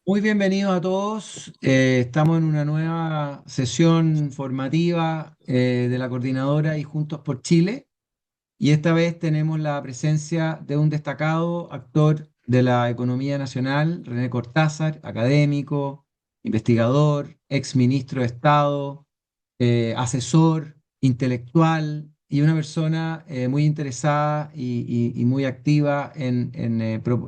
Muy bienvenidos a todos. Estamos en una nueva sesión formativa de la Coordinadora y Juntos por Chile. Y esta vez tenemos la presencia de un destacado actor de la economía nacional, René Cortázar, académico, investigador, ex ministro de Estado, asesor, intelectual y una persona muy interesada y muy activa en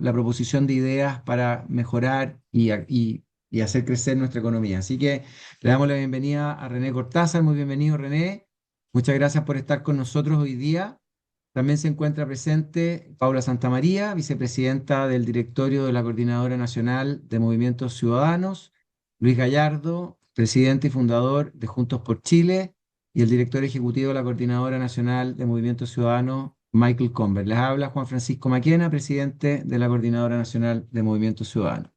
la proposición de ideas para mejorar y hacer crecer nuestra economía. Así que le damos la bienvenida a René Cortázar. Muy bienvenido, René. Muchas gracias por estar con nosotros hoy día. También se encuentra presente Paula Santamaría, vicepresidenta del directorio de la Coordinadora Nacional de Movimientos Ciudadanos, Luis Gallardo, presidente y fundador de Juntos por Chile, y el director ejecutivo de la Coordinadora Nacional de Movimientos Ciudadanos, Michael Conver. Les habla Juan Francisco Maquena, presidente de la Coordinadora Nacional de Movimientos Ciudadanos.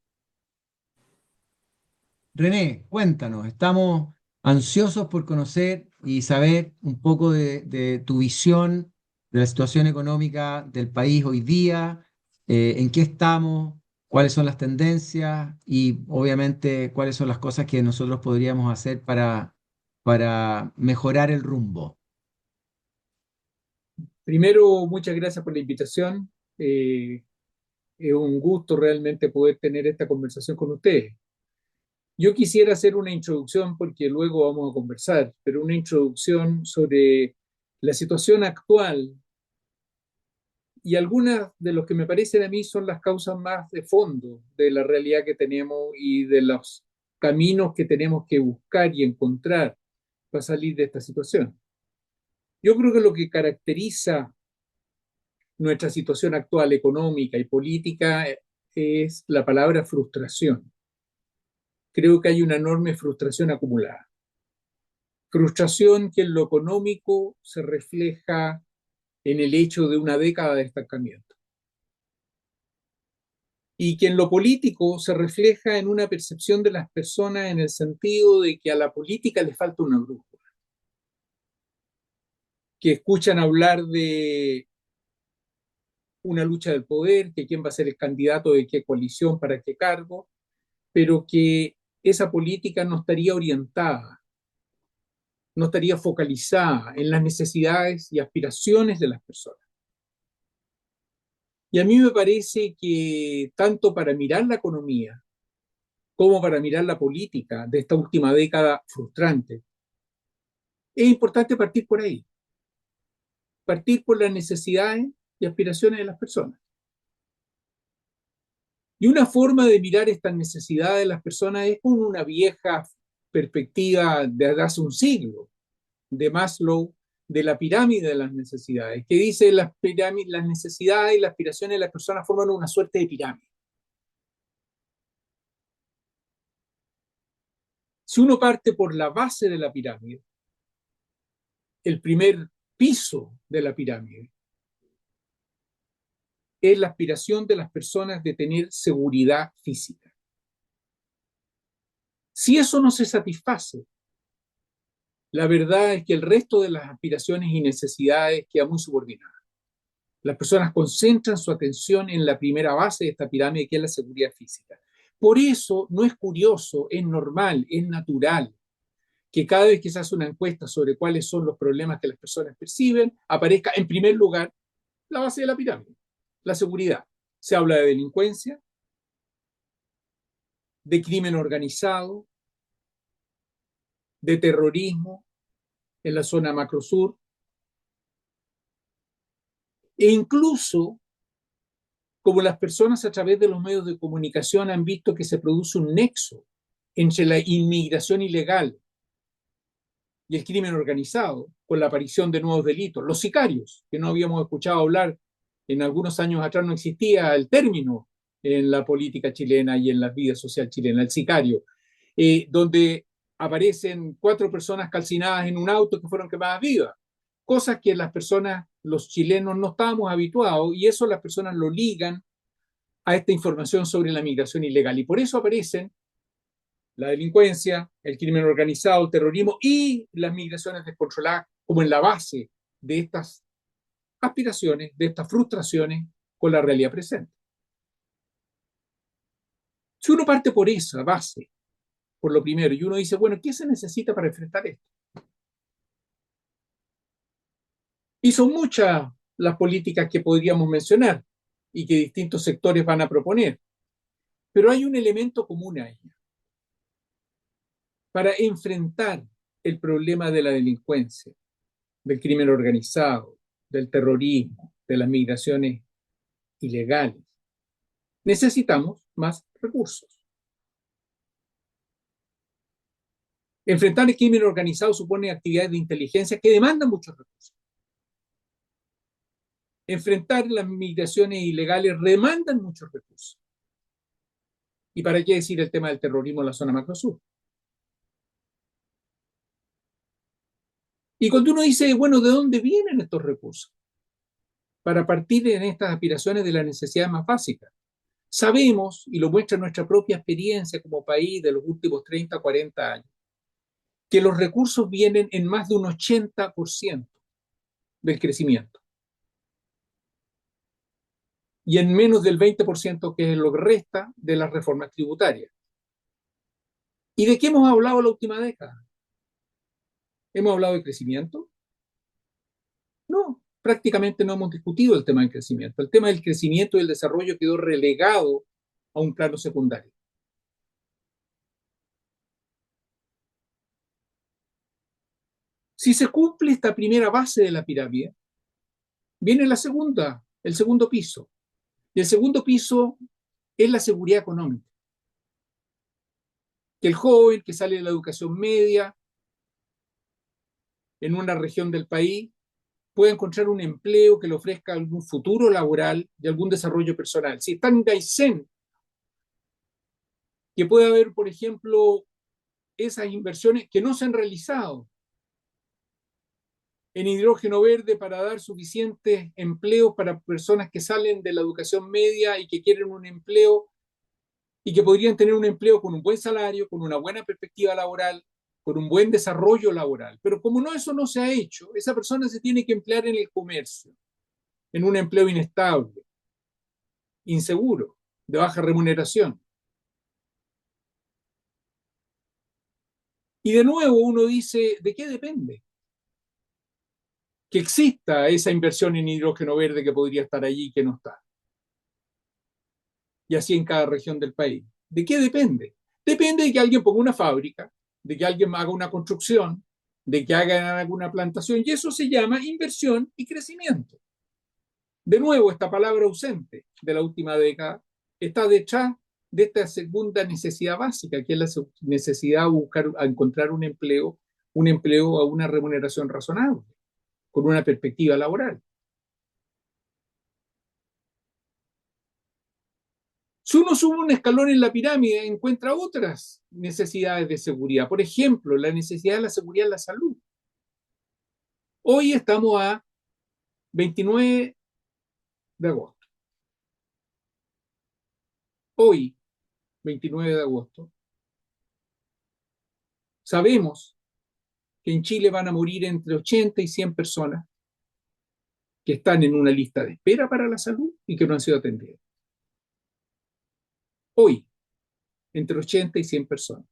René, cuéntanos, estamos ansiosos por conocer y saber un poco de tu visión de la situación económica del país hoy día, en qué estamos, cuáles son las tendencias y obviamente cuáles son las cosas que nosotros podríamos hacer para mejorar el rumbo. Primero, muchas gracias por la invitación. Es un gusto realmente poder tener esta conversación con ustedes. Yo quisiera hacer una introducción porque luego vamos a conversar, pero una introducción sobre la situación actual y algunas de los que me parecen a mí son las causas más de fondo de la realidad que tenemos y de los caminos que tenemos que buscar y encontrar para salir de esta situación. Yo creo que lo que caracteriza nuestra situación actual económica y política es la palabra frustración. Creo que hay una enorme frustración acumulada. Frustración que en lo económico se refleja en el hecho de una década de estancamiento y que en lo político se refleja en una percepción de las personas en el sentido de que a la política le falta una brújula, que escuchan hablar de una lucha del poder, que quién va a ser el candidato de qué coalición para qué cargo, pero que esa política no estaría orientada, no estaría focalizada en las necesidades y aspiraciones de las personas. Y a mí me parece que tanto para mirar la economía como para mirar la política de esta última década frustrante, es importante partir por ahí, partir por las necesidades y aspiraciones de las personas. Y una forma de mirar estas necesidades de las personas es con una vieja perspectiva de hace un siglo, de Maslow, de la pirámide de las necesidades, que dice las necesidades y las aspiraciones de las personas forman una suerte de pirámide. Si uno parte por la base de la pirámide, el primer piso de la pirámide es la aspiración de las personas de tener seguridad física. Si eso no se satisface, la verdad es que el resto de las aspiraciones y necesidades queda muy subordinada. Las personas concentran su atención en la primera base de esta pirámide, que es la seguridad física. Por eso no es curioso, es normal, es natural que cada vez que se hace una encuesta sobre cuáles son los problemas que las personas perciben, aparezca en primer lugar la base de la pirámide, la seguridad. Se habla de delincuencia, de crimen organizado, de terrorismo en la zona macrosur, e incluso como las personas a través de los medios de comunicación han visto que se produce un nexo entre la inmigración ilegal y el crimen organizado, con la aparición de nuevos delitos, los sicarios, que no habíamos escuchado hablar en algunos años atrás, no existía el término en la política chilena y en la vida social chilena, el sicario, donde aparecen 4 personas calcinadas en un auto que fueron quemadas vivas, cosas que las personas, los chilenos, no estábamos habituados, y eso las personas lo ligan a esta información sobre la migración ilegal. Y por eso aparecen la delincuencia, el crimen organizado, el terrorismo y las migraciones descontroladas como en la base de estas aspiraciones, de estas frustraciones con la realidad presente. Si uno parte por esa base, por lo primero, y uno dice, bueno, ¿qué se necesita para enfrentar esto? Y son muchas las políticas que podríamos mencionar y que distintos sectores van a proponer, pero hay un elemento común ahí. Para enfrentar el problema de la delincuencia, del crimen organizado, del terrorismo, de las migraciones ilegales, necesitamos más recursos. Enfrentar el crimen organizado supone actividades de inteligencia que demandan muchos recursos. Enfrentar las migraciones ilegales demandan muchos recursos. ¿Y para qué decir el tema del terrorismo en la zona macrosur? Y cuando uno dice, bueno, ¿de dónde vienen estos recursos? Para partir en estas aspiraciones de las necesidades más básicas. Sabemos, y lo muestra nuestra propia experiencia como país de los últimos 30, 40 años, que los recursos vienen en más de un 80% del crecimiento y en menos del 20% que es lo que resta de las reformas tributarias. ¿Y de qué hemos hablado la última década? ¿Hemos hablado de crecimiento? No, prácticamente no hemos discutido el tema del crecimiento. El tema del crecimiento y el desarrollo quedó relegado a un plano secundario. Si se cumple esta primera base de la pirámide, viene la segunda, el segundo piso. Y el segundo piso es la seguridad económica. Que el joven que sale de la educación media en una región del país pueda encontrar un empleo que le ofrezca algún futuro laboral y algún desarrollo personal. Si está en Kaizen, que pueda haber, por ejemplo, esas inversiones que no se han realizado en hidrógeno verde para dar suficientes empleos para personas que salen de la educación media y que quieren un empleo y que podrían tener un empleo con un buen salario, con una buena perspectiva laboral, con un buen desarrollo laboral. Pero como no, eso no se ha hecho, esa persona se tiene que emplear en el comercio, en un empleo inestable, inseguro, de baja remuneración. Y de nuevo uno dice, ¿de qué depende? Que exista esa inversión en hidrógeno verde que podría estar allí y que no está. Y así en cada región del país. ¿De qué depende? Depende de que alguien ponga una fábrica, de que alguien haga una construcción, de que hagan alguna plantación, y eso se llama inversión y crecimiento. De nuevo, esta palabra ausente de la última década está detrás de esta segunda necesidad básica, que es la necesidad de buscar, a encontrar un empleo a una remuneración razonable, con una perspectiva laboral. Si uno sube un escalón en la pirámide, encuentra otras necesidades de seguridad. Por ejemplo, la necesidad de la seguridad en la salud. Hoy estamos a 29 de agosto. Hoy, 29 de agosto, sabemos que en Chile van a morir entre 80 y 100 personas que están en una lista de espera para la salud y que no han sido atendidas. Hoy, entre 80 y 100 personas.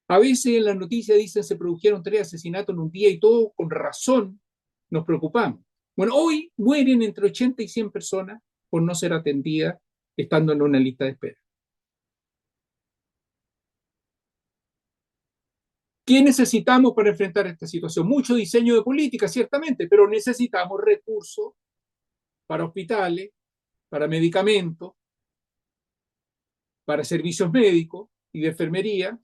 A veces en las noticias dicen se produjeron 3 asesinatos en un día y todos con razón nos preocupamos. Bueno, hoy mueren entre 80 y 100 personas por no ser atendidas estando en una lista de espera. ¿Qué necesitamos para enfrentar esta situación? Mucho diseño de política, ciertamente, pero necesitamos recursos para hospitales, para medicamentos, para servicios médicos y de enfermería,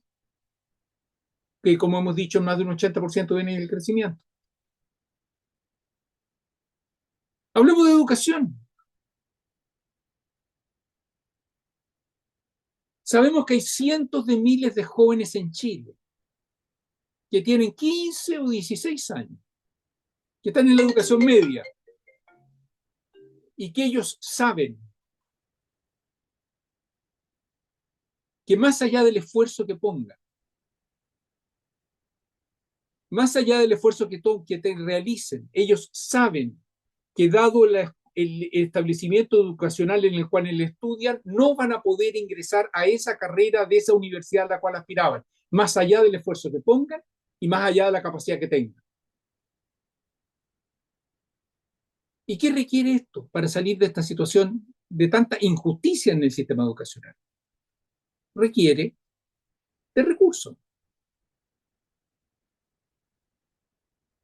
que como hemos dicho, más de un 80% viene del crecimiento. Hablemos de educación. Sabemos que hay cientos de miles de jóvenes en Chile que tienen 15 o 16 años, que están en la educación media y que ellos saben que más allá del esfuerzo que pongan, más allá del esfuerzo que te realicen, ellos saben que dado el establecimiento educacional en el cual estudian, no van a poder ingresar a esa carrera de esa universidad a la cual aspiraban, más allá del esfuerzo que pongan y más allá de la capacidad que tengan. ¿Y qué requiere esto para salir de esta situación de tanta injusticia en el sistema educacional? Requiere de recursos.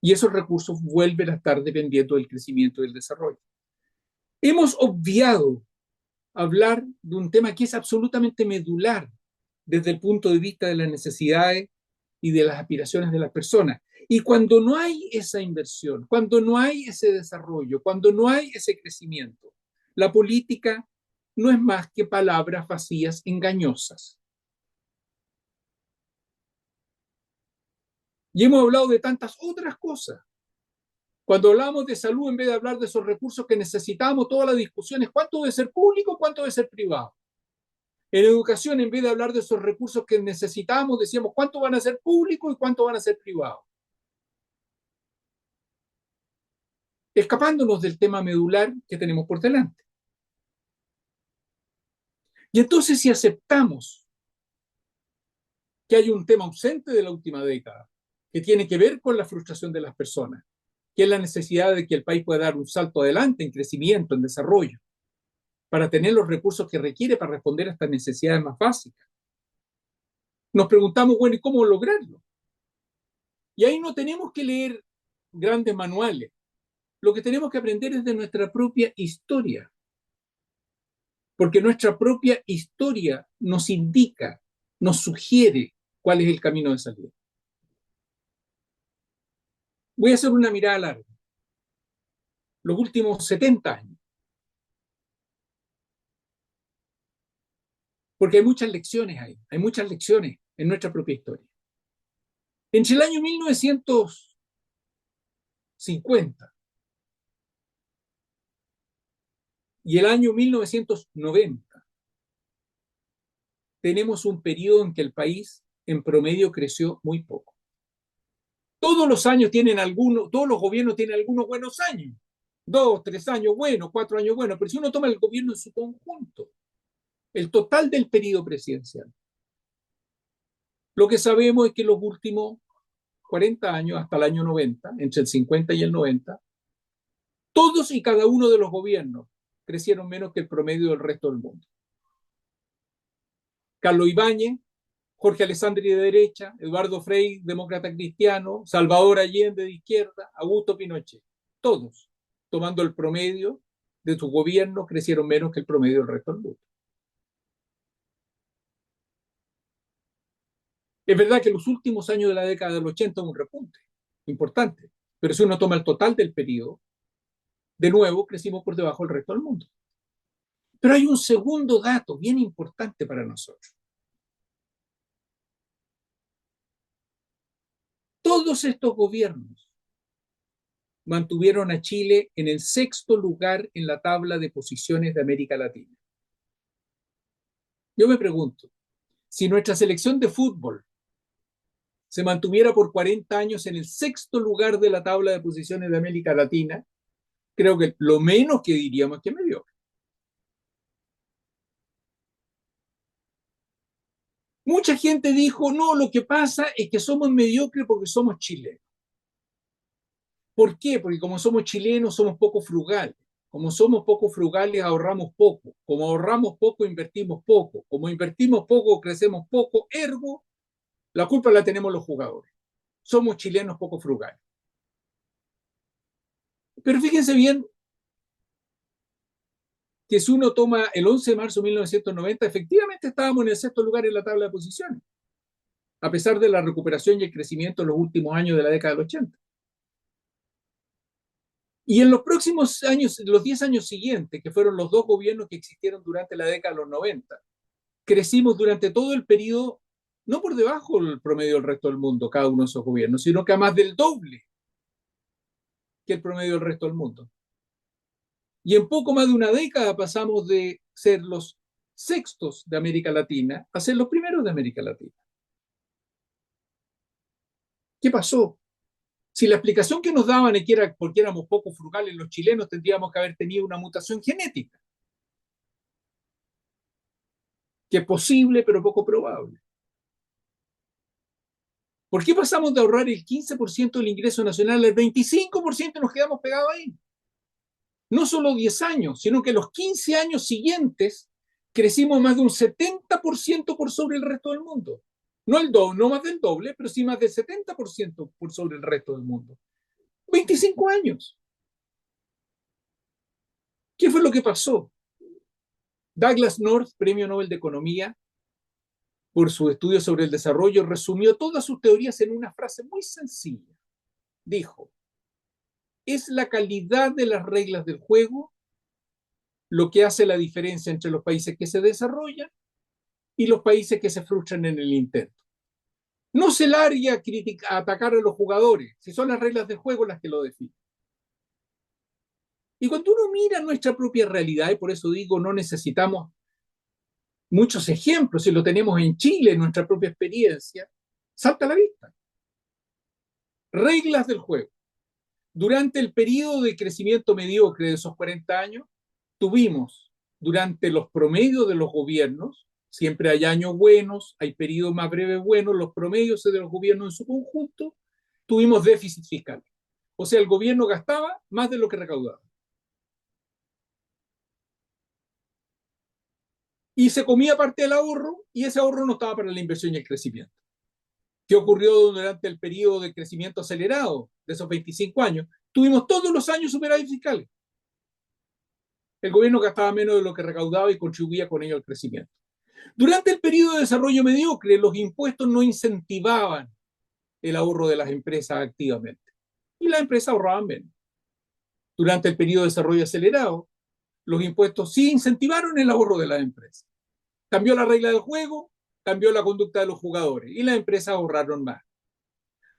Y esos recursos vuelven a estar dependiendo del crecimiento y del desarrollo. Hemos obviado hablar de un tema que es absolutamente medular desde el punto de vista de las necesidades y de las aspiraciones de las personas. Y cuando no hay esa inversión, cuando no hay ese desarrollo, cuando no hay ese crecimiento, la política no es más que palabras vacías, engañosas. Y hemos hablado de tantas otras cosas. Cuando hablamos de salud, en vez de hablar de esos recursos que necesitamos, todas las discusiones, ¿cuánto debe ser público, cuánto debe ser privado? En educación, en vez de hablar de esos recursos que necesitamos, decíamos cuánto van a ser públicos y cuánto van a ser privados. Escapándonos del tema medular que tenemos por delante. Y entonces, si aceptamos que hay un tema ausente de la última década, que tiene que ver con la frustración de las personas, que es la necesidad de que el país pueda dar un salto adelante en crecimiento, en desarrollo, para tener los recursos que requiere para responder a estas necesidades más básicas. Nos preguntamos, bueno, ¿y cómo lograrlo? Y ahí no tenemos que leer grandes manuales. Lo que tenemos que aprender es de nuestra propia historia, porque nuestra propia historia nos indica, nos sugiere cuál es el camino de salida. Voy a hacer una mirada larga. Los últimos 70 años. Porque hay muchas lecciones ahí, hay muchas lecciones en nuestra propia historia. Entre el año 1950 y el año 1990, tenemos un periodo en que el país en promedio creció muy poco. Todos los años tienen algunos, todos los gobiernos tienen algunos buenos años. 2, 3 años buenos, 4 años buenos, pero si uno toma el gobierno en su conjunto, el total del periodo presidencial, lo que sabemos es que los últimos 40 años, hasta el año 90, entre el 50 y el 90, todos y cada uno de los gobiernos crecieron menos que el promedio del resto del mundo. Carlos Ibáñez, Jorge Alessandri de derecha, Eduardo Frei, demócrata cristiano, Salvador Allende de izquierda, Augusto Pinochet, todos tomando el promedio de sus gobiernos crecieron menos que el promedio del resto del mundo. Es verdad que los últimos años de la década del 80 hubo un repunte importante, pero si uno toma el total del periodo, de nuevo crecimos por debajo del resto del mundo. Pero hay un segundo dato bien importante para nosotros. Todos estos gobiernos mantuvieron a Chile en el 6º lugar en la tabla de posiciones de América Latina. Yo me pregunto, si nuestra selección de fútbol se mantuviera por 40 años en el 6º lugar de la tabla de posiciones de América Latina, creo que lo menos que diríamos es que mediocre. Mucha gente dijo, no, lo que pasa es que somos mediocres porque somos chilenos. ¿Por qué? Porque como somos chilenos somos poco frugales. Como somos poco frugales ahorramos poco. Como ahorramos poco invertimos poco. Como invertimos poco crecemos poco. Ergo, la culpa la tenemos los jugadores. Somos chilenos poco frugales. Pero fíjense bien que si uno toma el 11 de marzo de 1990, efectivamente estábamos en el 6º lugar en la tabla de posiciones, a pesar de la recuperación y el crecimiento en los últimos años de la década del 80. Y en los próximos años, los 10 años siguientes, que fueron los 2 gobiernos que existieron durante la década de los 90, crecimos durante todo el periodo, no por debajo del promedio del resto del mundo, cada uno de esos gobiernos, sino que a más del doble que el promedio del resto del mundo. Y en poco más de una década pasamos de ser los 6º de América Latina a ser los primeros de América Latina. ¿Qué pasó? Si la explicación que nos daban es que era porque éramos poco frugales los chilenos, tendríamos que haber tenido una mutación genética, que es posible pero poco probable. ¿Por qué pasamos de ahorrar el 15% del ingreso nacional al 25% y nos quedamos pegados ahí? No solo 10 años, sino que los 15 años siguientes crecimos más de un 70% por sobre el resto del mundo. No el doble, no más del doble, pero sí más del 70% por sobre el resto del mundo. 25 años. ¿Qué fue lo que pasó? Douglas North, Premio Nobel de Economía, por su estudio sobre el desarrollo, resumió todas sus teorías en una frase muy sencilla. Dijo, es la calidad de las reglas del juego lo que hace la diferencia entre los países que se desarrollan y los países que se frustran en el intento. No se largue a atacar a los jugadores, si son las reglas del juego las que lo definen. Y cuando uno mira nuestra propia realidad, y por eso digo, no necesitamos muchos ejemplos, si lo tenemos en Chile, en nuestra propia experiencia, salta a la vista. Reglas del juego. Durante el periodo de crecimiento mediocre de esos 40 años, tuvimos, durante los promedios de los gobiernos, siempre hay años buenos, hay periodos más breves buenos, los promedios de los gobiernos en su conjunto, tuvimos déficit fiscal. O sea, el gobierno gastaba más de lo que recaudaba. Y se comía parte del ahorro y ese ahorro no estaba para la inversión y el crecimiento. ¿Qué ocurrió durante el periodo de crecimiento acelerado de esos 25 años? Tuvimos todos los años superávit fiscales. El gobierno gastaba menos de lo que recaudaba y contribuía con ello al crecimiento. Durante el periodo de desarrollo mediocre, los impuestos no incentivaban el ahorro de las empresas activamente y las empresas ahorraban menos. Durante el periodo de desarrollo acelerado, los impuestos sí incentivaron el ahorro de las empresas. Cambió la regla del juego, cambió la conducta de los jugadores y las empresas ahorraron más.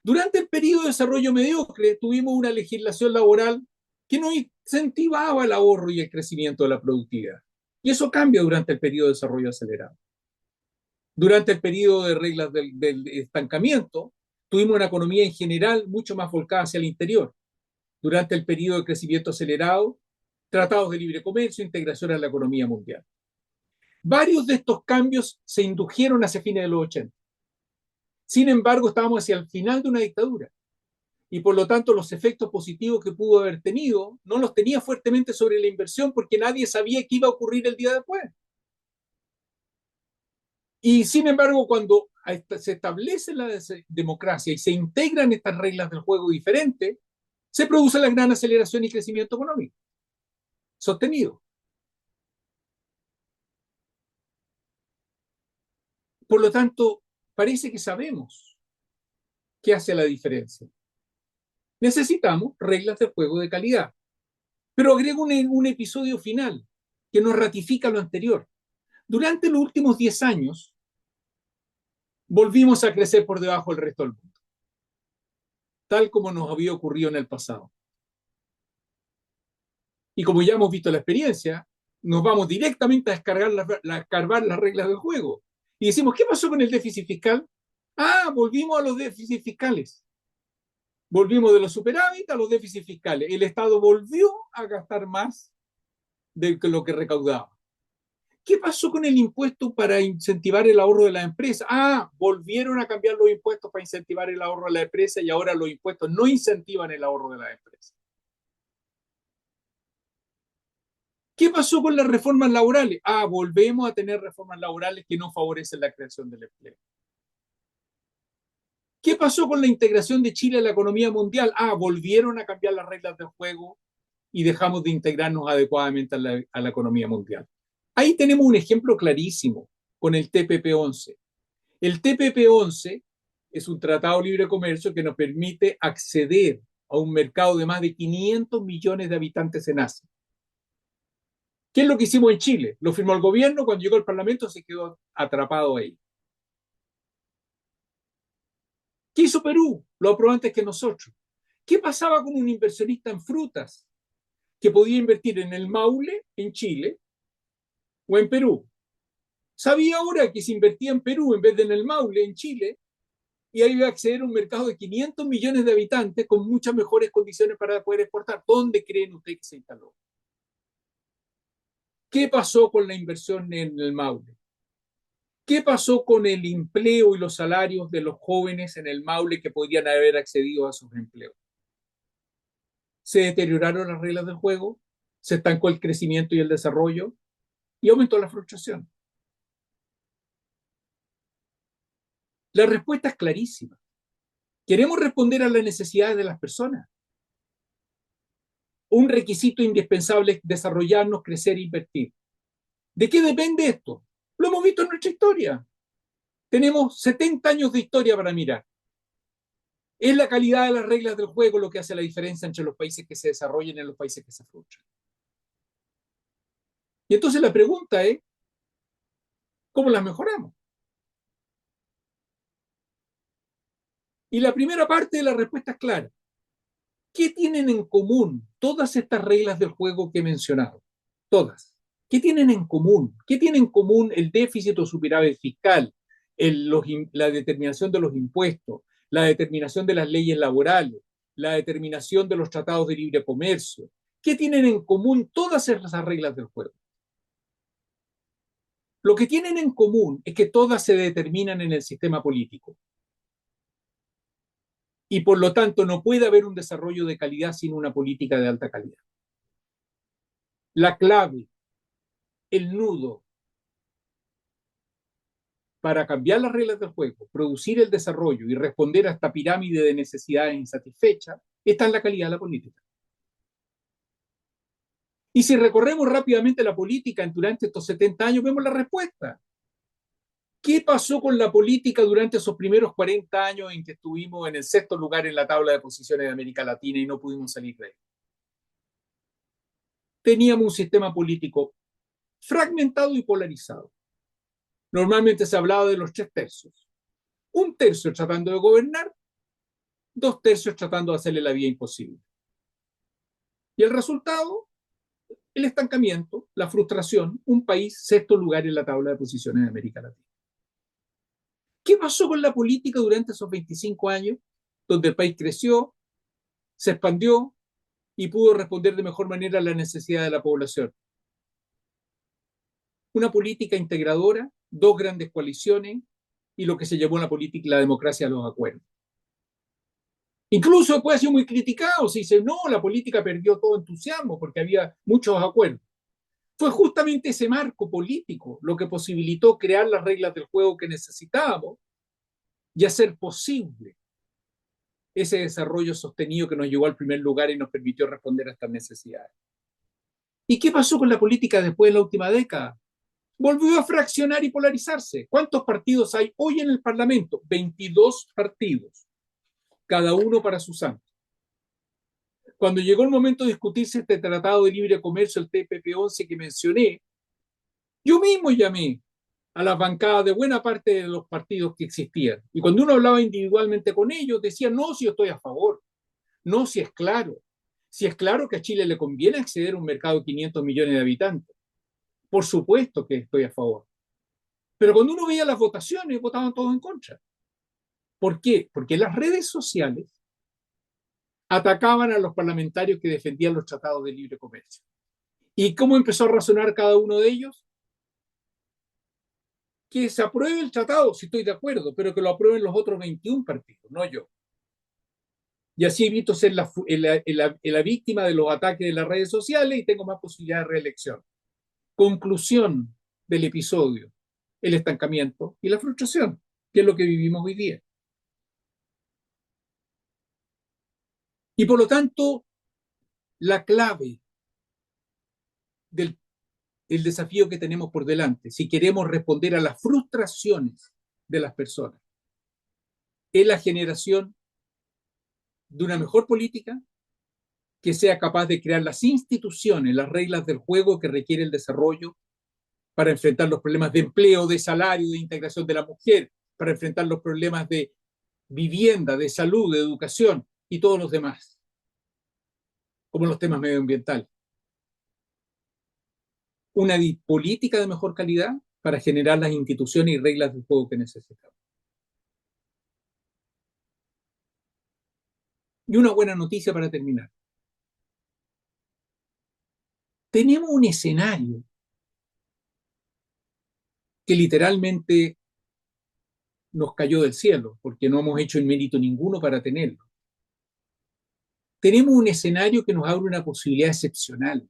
Durante el periodo de desarrollo mediocre tuvimos una legislación laboral que no incentivaba el ahorro y el crecimiento de la productividad. Y eso cambia durante el periodo de desarrollo acelerado. Durante el periodo de reglas del estancamiento, tuvimos una economía en general mucho más volcada hacia el interior. Durante el periodo de crecimiento acelerado, tratados de libre comercio, integración en la economía mundial. Varios de estos cambios se indujeron hacia fines de los 80. Sin embargo, estábamos hacia el final de una dictadura y por lo tanto los efectos positivos que pudo haber tenido no los tenía fuertemente sobre la inversión porque nadie sabía qué iba a ocurrir el día después. Y sin embargo, cuando se establece la democracia y se integran estas reglas del juego diferentes, se produce la gran aceleración y crecimiento económico sostenido. Por lo tanto, parece que sabemos qué hace la diferencia. Necesitamos reglas de juego de calidad. Pero agrego un episodio final que nos ratifica lo anterior. Durante los últimos 10 años, volvimos a crecer por debajo del resto del mundo, tal como nos había ocurrido en el pasado. Y como ya hemos visto la experiencia, nos vamos directamente a escarbar las reglas del juego. Y decimos, ¿qué pasó con el déficit fiscal? Ah, volvimos a los déficits fiscales. Volvimos de los superávit a los déficits fiscales. El Estado volvió a gastar más de lo que recaudaba. ¿Qué pasó con el impuesto para incentivar el ahorro de las empresas? Ah, volvieron a cambiar los impuestos para incentivar el ahorro de las empresas y ahora los impuestos no incentivan el ahorro de las empresas. ¿Qué pasó con las reformas laborales? Ah, volvemos a tener reformas laborales que no favorecen la creación del empleo. ¿Qué pasó con la integración de Chile a la economía mundial? Ah, volvieron a cambiar las reglas del juego y dejamos de integrarnos adecuadamente a la economía mundial. Ahí tenemos un ejemplo clarísimo con el TPP-11. El TPP-11 es un tratado de libre comercio que nos permite acceder a un mercado de más de 500 millones de habitantes en Asia. ¿Qué es lo que hicimos en Chile? Lo firmó el gobierno, cuando llegó al Parlamento se quedó atrapado ahí. ¿Qué hizo Perú? Lo aprobó antes que nosotros. ¿Qué pasaba con un inversionista en frutas que podía invertir en el Maule, en Chile, o en Perú? Sabía ahora que si invertía en Perú en vez de en el Maule, en Chile, y ahí va a acceder a un mercado de 500 millones de habitantes con muchas mejores condiciones para poder exportar. ¿Dónde creen ustedes que se instaló? ¿Qué pasó con la inversión en el Maule? ¿Qué pasó con el empleo y los salarios de los jóvenes en el Maule que podrían haber accedido a sus empleos? Se deterioraron las reglas del juego, se estancó el crecimiento y el desarrollo y aumentó la frustración. La respuesta es clarísima. Queremos responder a las necesidades de las personas. Un requisito indispensable es desarrollarnos, crecer e invertir. ¿De qué depende esto? Lo hemos visto en nuestra historia. Tenemos 70 años de historia para mirar. Es la calidad de las reglas del juego lo que hace la diferencia entre los países que se desarrollan y los países que se frustran. Y entonces la pregunta es, ¿cómo las mejoramos? Y la primera parte de la respuesta es clara. ¿Qué tienen en común todas estas reglas del juego que he mencionado? Todas. ¿Qué tienen en común? ¿Qué tiene en común el déficit o superávit fiscal, la determinación de los impuestos, la determinación de las leyes laborales, la determinación de los tratados de libre comercio? ¿Qué tienen en común todas esas reglas del juego? Lo que tienen en común es que todas se determinan en el sistema político. Y por lo tanto no puede haber un desarrollo de calidad sin una política de alta calidad. La clave, el nudo para cambiar las reglas del juego, producir el desarrollo y responder a esta pirámide de necesidades insatisfechas, está en la calidad de la política. Y si recorremos rápidamente la política durante estos 70 años, vemos la respuesta. ¿Qué pasó con la política durante esos primeros 40 años en que estuvimos en el sexto lugar en la tabla de posiciones de América Latina y no pudimos salir de ahí? Teníamos un sistema político fragmentado y polarizado. Normalmente se hablaba de los 3 tercios. 1 tercio tratando de gobernar, 2 tercios tratando de hacerle la vida imposible. Y el resultado, el estancamiento, la frustración, un país sexto lugar en la tabla de posiciones de América Latina. ¿Qué pasó con la política durante esos 25 años, donde el país creció, se expandió y pudo responder de mejor manera a la necesidad de la población? Una política integradora, 2 grandes coaliciones y lo que se llamó la política, la democracia de los acuerdos. Incluso puede ser muy criticado, se dice, no, la política perdió todo entusiasmo porque había muchos acuerdos. Fue justamente ese marco político lo que posibilitó crear las reglas del juego que necesitábamos y hacer posible ese desarrollo sostenido que nos llevó al primer lugar y nos permitió responder a estas necesidades. ¿Y qué pasó con la política después de la última década? Volvió a fraccionar y polarizarse. ¿Cuántos partidos hay hoy en el Parlamento? 22 partidos, cada uno para su santo. Cuando llegó el momento de discutirse este Tratado de Libre Comercio, el TPP-11 que mencioné, yo mismo llamé a las bancadas de buena parte de los partidos que existían. Y cuando uno hablaba individualmente con ellos, decían, no, si yo estoy a favor, no, si es claro. Si es claro que a Chile le conviene acceder a un mercado de 500 millones de habitantes. Por supuesto que estoy a favor. Pero cuando uno veía las votaciones, votaban todos en contra. ¿Por qué? Porque las redes sociales atacaban a los parlamentarios que defendían los tratados de libre comercio. ¿Y cómo empezó a razonar cada uno de ellos? Que se apruebe el tratado, si estoy de acuerdo, pero que lo aprueben los otros 21 partidos, no yo. Y así evito ser la víctima de los ataques de las redes sociales y tengo más posibilidad de reelección. Conclusión del episodio, el estancamiento y la frustración, que es lo que vivimos hoy día. Y por lo tanto, la clave del el desafío que tenemos por delante, si queremos responder a las frustraciones de las personas, es la generación de una mejor política que sea capaz de crear las instituciones, las reglas del juego que requiere el desarrollo para enfrentar los problemas de empleo, de salario, de integración de la mujer, para enfrentar los problemas de vivienda, de salud, de educación y todos los demás, como los temas medioambientales. Una política de mejor calidad para generar las instituciones y reglas del juego que necesitamos. Y una buena noticia para terminar. Tenemos un escenario que literalmente nos cayó del cielo, porque no hemos hecho el mérito ninguno para tenerlo. Tenemos un escenario que nos abre una posibilidad excepcional,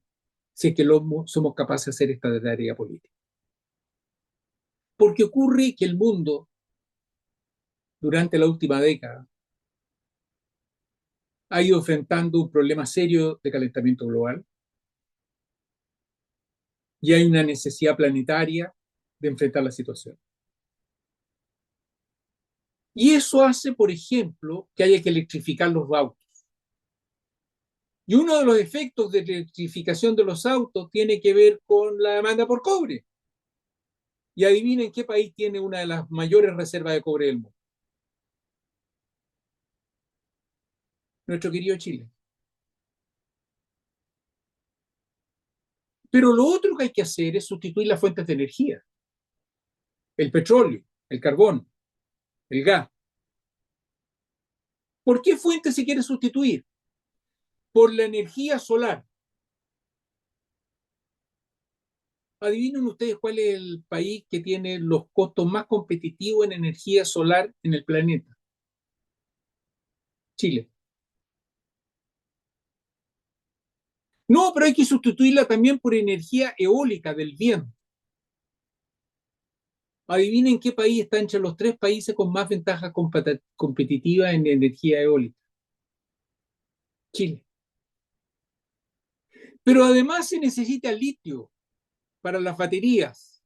si es que somos capaces de hacer esta tarea política. Porque ocurre que el mundo, durante la última década, ha ido enfrentando un problema serio de calentamiento global y hay una necesidad planetaria de enfrentar la situación. Y eso hace, por ejemplo, que haya que electrificar los autos. Y uno de los efectos de electrificación de los autos tiene que ver con la demanda por cobre. Y adivinen qué país tiene una de las mayores reservas de cobre del mundo. Nuestro querido Chile. Pero lo otro que hay que hacer es sustituir las fuentes de energía. El petróleo, el carbón, el gas. ¿Por qué fuente se quiere sustituir? Por la energía solar. Adivinen ustedes cuál es el país que tiene los costos más competitivos en energía solar en el planeta. Chile. No, pero hay que sustituirla también por energía eólica del viento. Adivinen qué país está entre los tres países con más ventaja competitiva en energía eólica. Chile. Pero además se necesita litio para las baterías.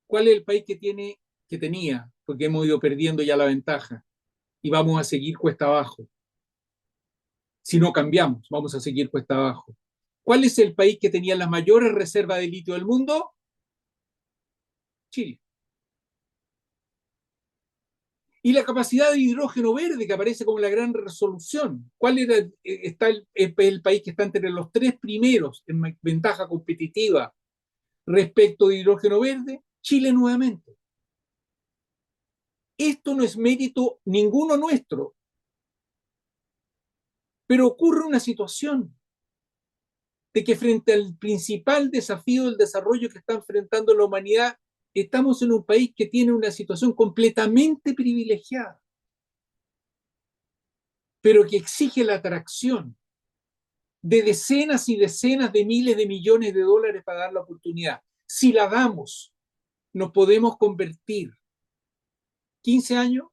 ¿Cuál es el país que tenía? Porque hemos ido perdiendo ya la ventaja y vamos a seguir cuesta abajo. Si no cambiamos, vamos a seguir cuesta abajo. ¿Cuál es el país que tenía las mayores reservas de litio del mundo? Chile. Y la capacidad de hidrógeno verde que aparece como la gran resolución. ¿Cuál está el país que está entre los tres primeros en ventaja competitiva respecto de hidrógeno verde? Chile nuevamente. Esto no es mérito ninguno nuestro, pero ocurre una situación de que frente al principal desafío del desarrollo que está enfrentando la humanidad, estamos en un país que tiene una situación completamente privilegiada, pero que exige la atracción de decenas y decenas de miles de millones de dólares para dar la oportunidad. Si la damos, nos podemos convertir 15 años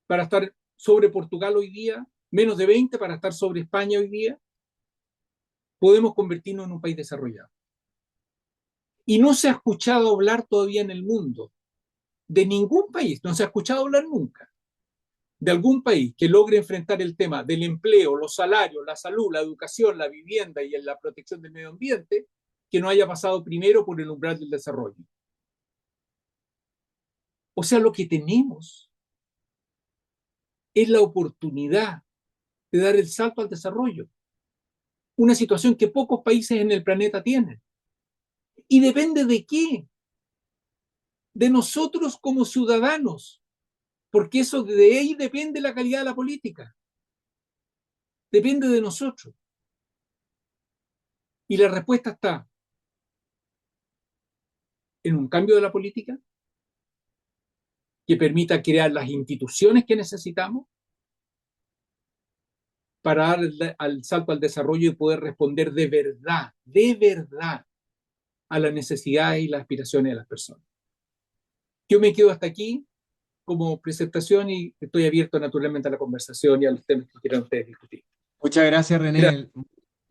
para estar sobre Portugal hoy día, menos de 20 para estar sobre España hoy día, podemos convertirnos en un país desarrollado. Y no se ha escuchado hablar todavía en el mundo de ningún país, no se ha escuchado hablar nunca de algún país que logre enfrentar el tema del empleo, los salarios, la salud, la educación, la vivienda y la protección del medio ambiente, que no haya pasado primero por el umbral del desarrollo. O sea, lo que tenemos es la oportunidad de dar el salto al desarrollo, una situación que pocos países en el planeta tienen. ¿Y depende de qué? De nosotros como ciudadanos, porque eso de ahí depende la calidad de la política, depende de nosotros. Y la respuesta está en un cambio de la política que permita crear las instituciones que necesitamos para dar al salto al desarrollo y poder responder de verdad, a las necesidades y las aspiraciones de las personas. Yo me quedo hasta aquí como presentación y estoy abierto naturalmente a la conversación y a los temas que quieran ustedes discutir. Muchas gracias, Gracias. René.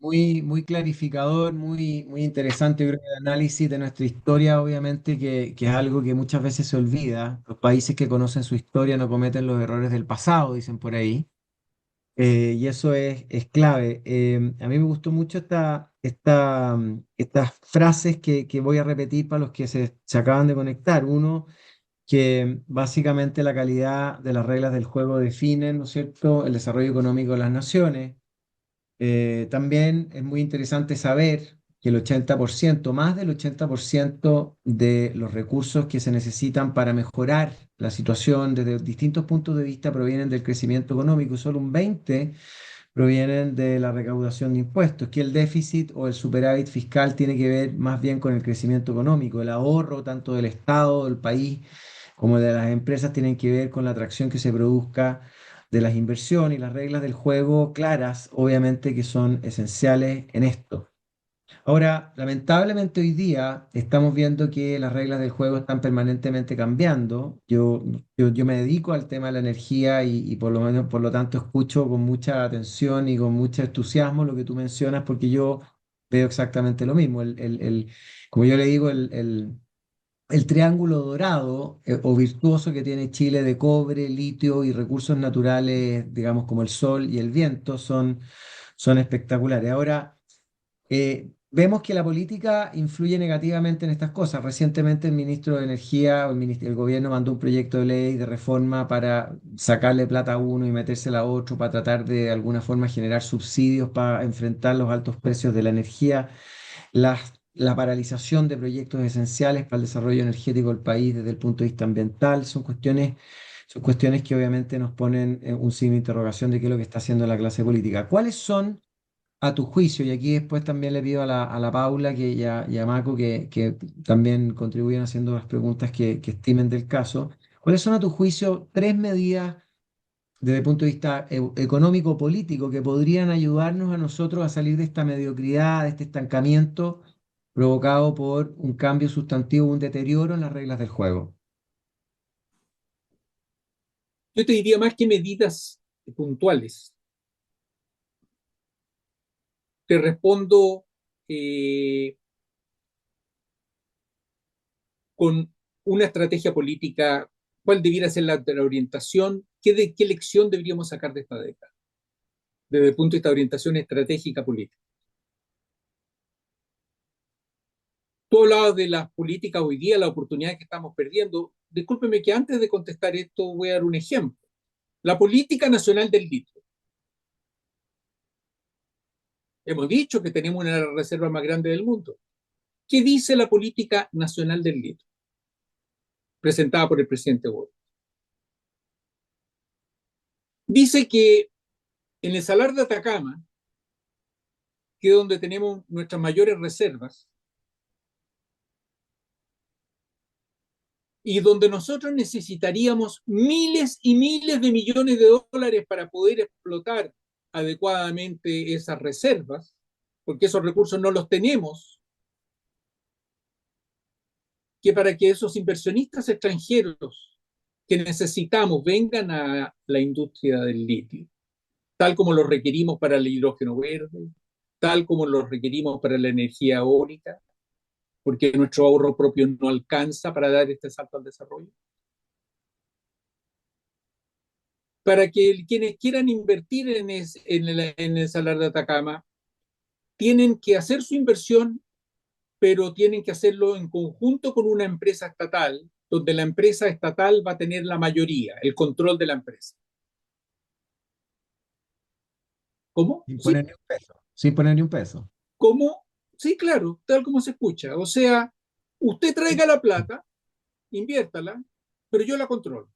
Muy, muy clarificador, muy, muy interesante, yo creo, el análisis de nuestra historia, obviamente, que es algo que muchas veces se olvida. Los países que conocen su historia no cometen los errores del pasado, dicen por ahí. Y eso es clave. A mí me gustó mucho estas frases que voy a repetir para los que se acaban de conectar. Uno, que básicamente la calidad de las reglas del juego definen, ¿no es cierto?, el desarrollo económico de las naciones. También es muy interesante saber que el 80%, más del 80% de los recursos que se necesitan para mejorar la situación desde distintos puntos de vista provienen del crecimiento económico y solo un 20% provienen de la recaudación de impuestos, que el déficit o el superávit fiscal tiene que ver más bien con el crecimiento económico, el ahorro tanto del Estado, del país, como de las empresas tienen que ver con la atracción que se produzca de las inversiones y las reglas del juego claras, obviamente que son esenciales en esto. Ahora, lamentablemente hoy día estamos viendo que las reglas del juego están permanentemente cambiando. Yo me dedico al tema de la energía y por lo menos, por lo tanto, escucho con mucha atención y con mucho entusiasmo lo que tú mencionas, porque yo veo exactamente lo mismo. Como yo le digo, el triángulo dorado o virtuoso que tiene Chile de cobre, litio y recursos naturales, digamos, como el sol y el viento, son espectaculares. Ahora, vemos que la política influye negativamente en estas cosas. Recientemente el ministro de Energía o el gobierno mandó un proyecto de ley de reforma para sacarle plata a uno y metérsela a otro para tratar de alguna forma generar subsidios para enfrentar los altos precios de la energía, la paralización de proyectos esenciales para el desarrollo energético del país desde el punto de vista ambiental. Son cuestiones que obviamente nos ponen un signo de interrogación de qué es lo que está haciendo la clase política. ¿Cuáles son a tu juicio, y aquí después también le pido a la Paula y a Maco que también contribuyan haciendo las preguntas que estimen del caso, ¿cuáles son a tu juicio tres medidas desde el punto de vista económico-político que podrían ayudarnos a nosotros a salir de esta mediocridad, de este estancamiento provocado por un cambio sustantivo, un deterioro en las reglas del juego? Yo te diría más que medidas puntuales. Te respondo eh, con una estrategia política, cuál debiera ser la orientación, qué lección deberíamos sacar de esta década, desde el punto de vista de orientación estratégica política. Tú hablabas de las políticas hoy día, la oportunidad que estamos perdiendo. Discúlpeme que antes de contestar esto voy a dar un ejemplo. La política nacional del litio. Hemos dicho que tenemos una de las reservas más grandes del mundo. ¿Qué dice la política nacional del litio? Presentada por el presidente Boric. Dice que en el Salar de Atacama, que es donde tenemos nuestras mayores reservas, y donde nosotros necesitaríamos miles y miles de millones de dólares para poder explotar adecuadamente esas reservas, porque esos recursos no los tenemos, que para que esos inversionistas extranjeros que necesitamos vengan a la industria del litio, tal como lo requerimos para el hidrógeno verde, tal como lo requerimos para la energía eólica, porque nuestro ahorro propio no alcanza para dar este salto al desarrollo. Para que quienes quieran invertir en el Salar de Atacama tienen que hacer su inversión, pero tienen que hacerlo en conjunto con una empresa estatal, donde la empresa estatal va a tener la mayoría, el control de la empresa. ¿Cómo? Sin Sí, poner ni un peso. Sin poner ni un peso. ¿cómo? Sí, claro, tal como se escucha. O sea, usted traiga la plata, inviértala, pero yo la controlo.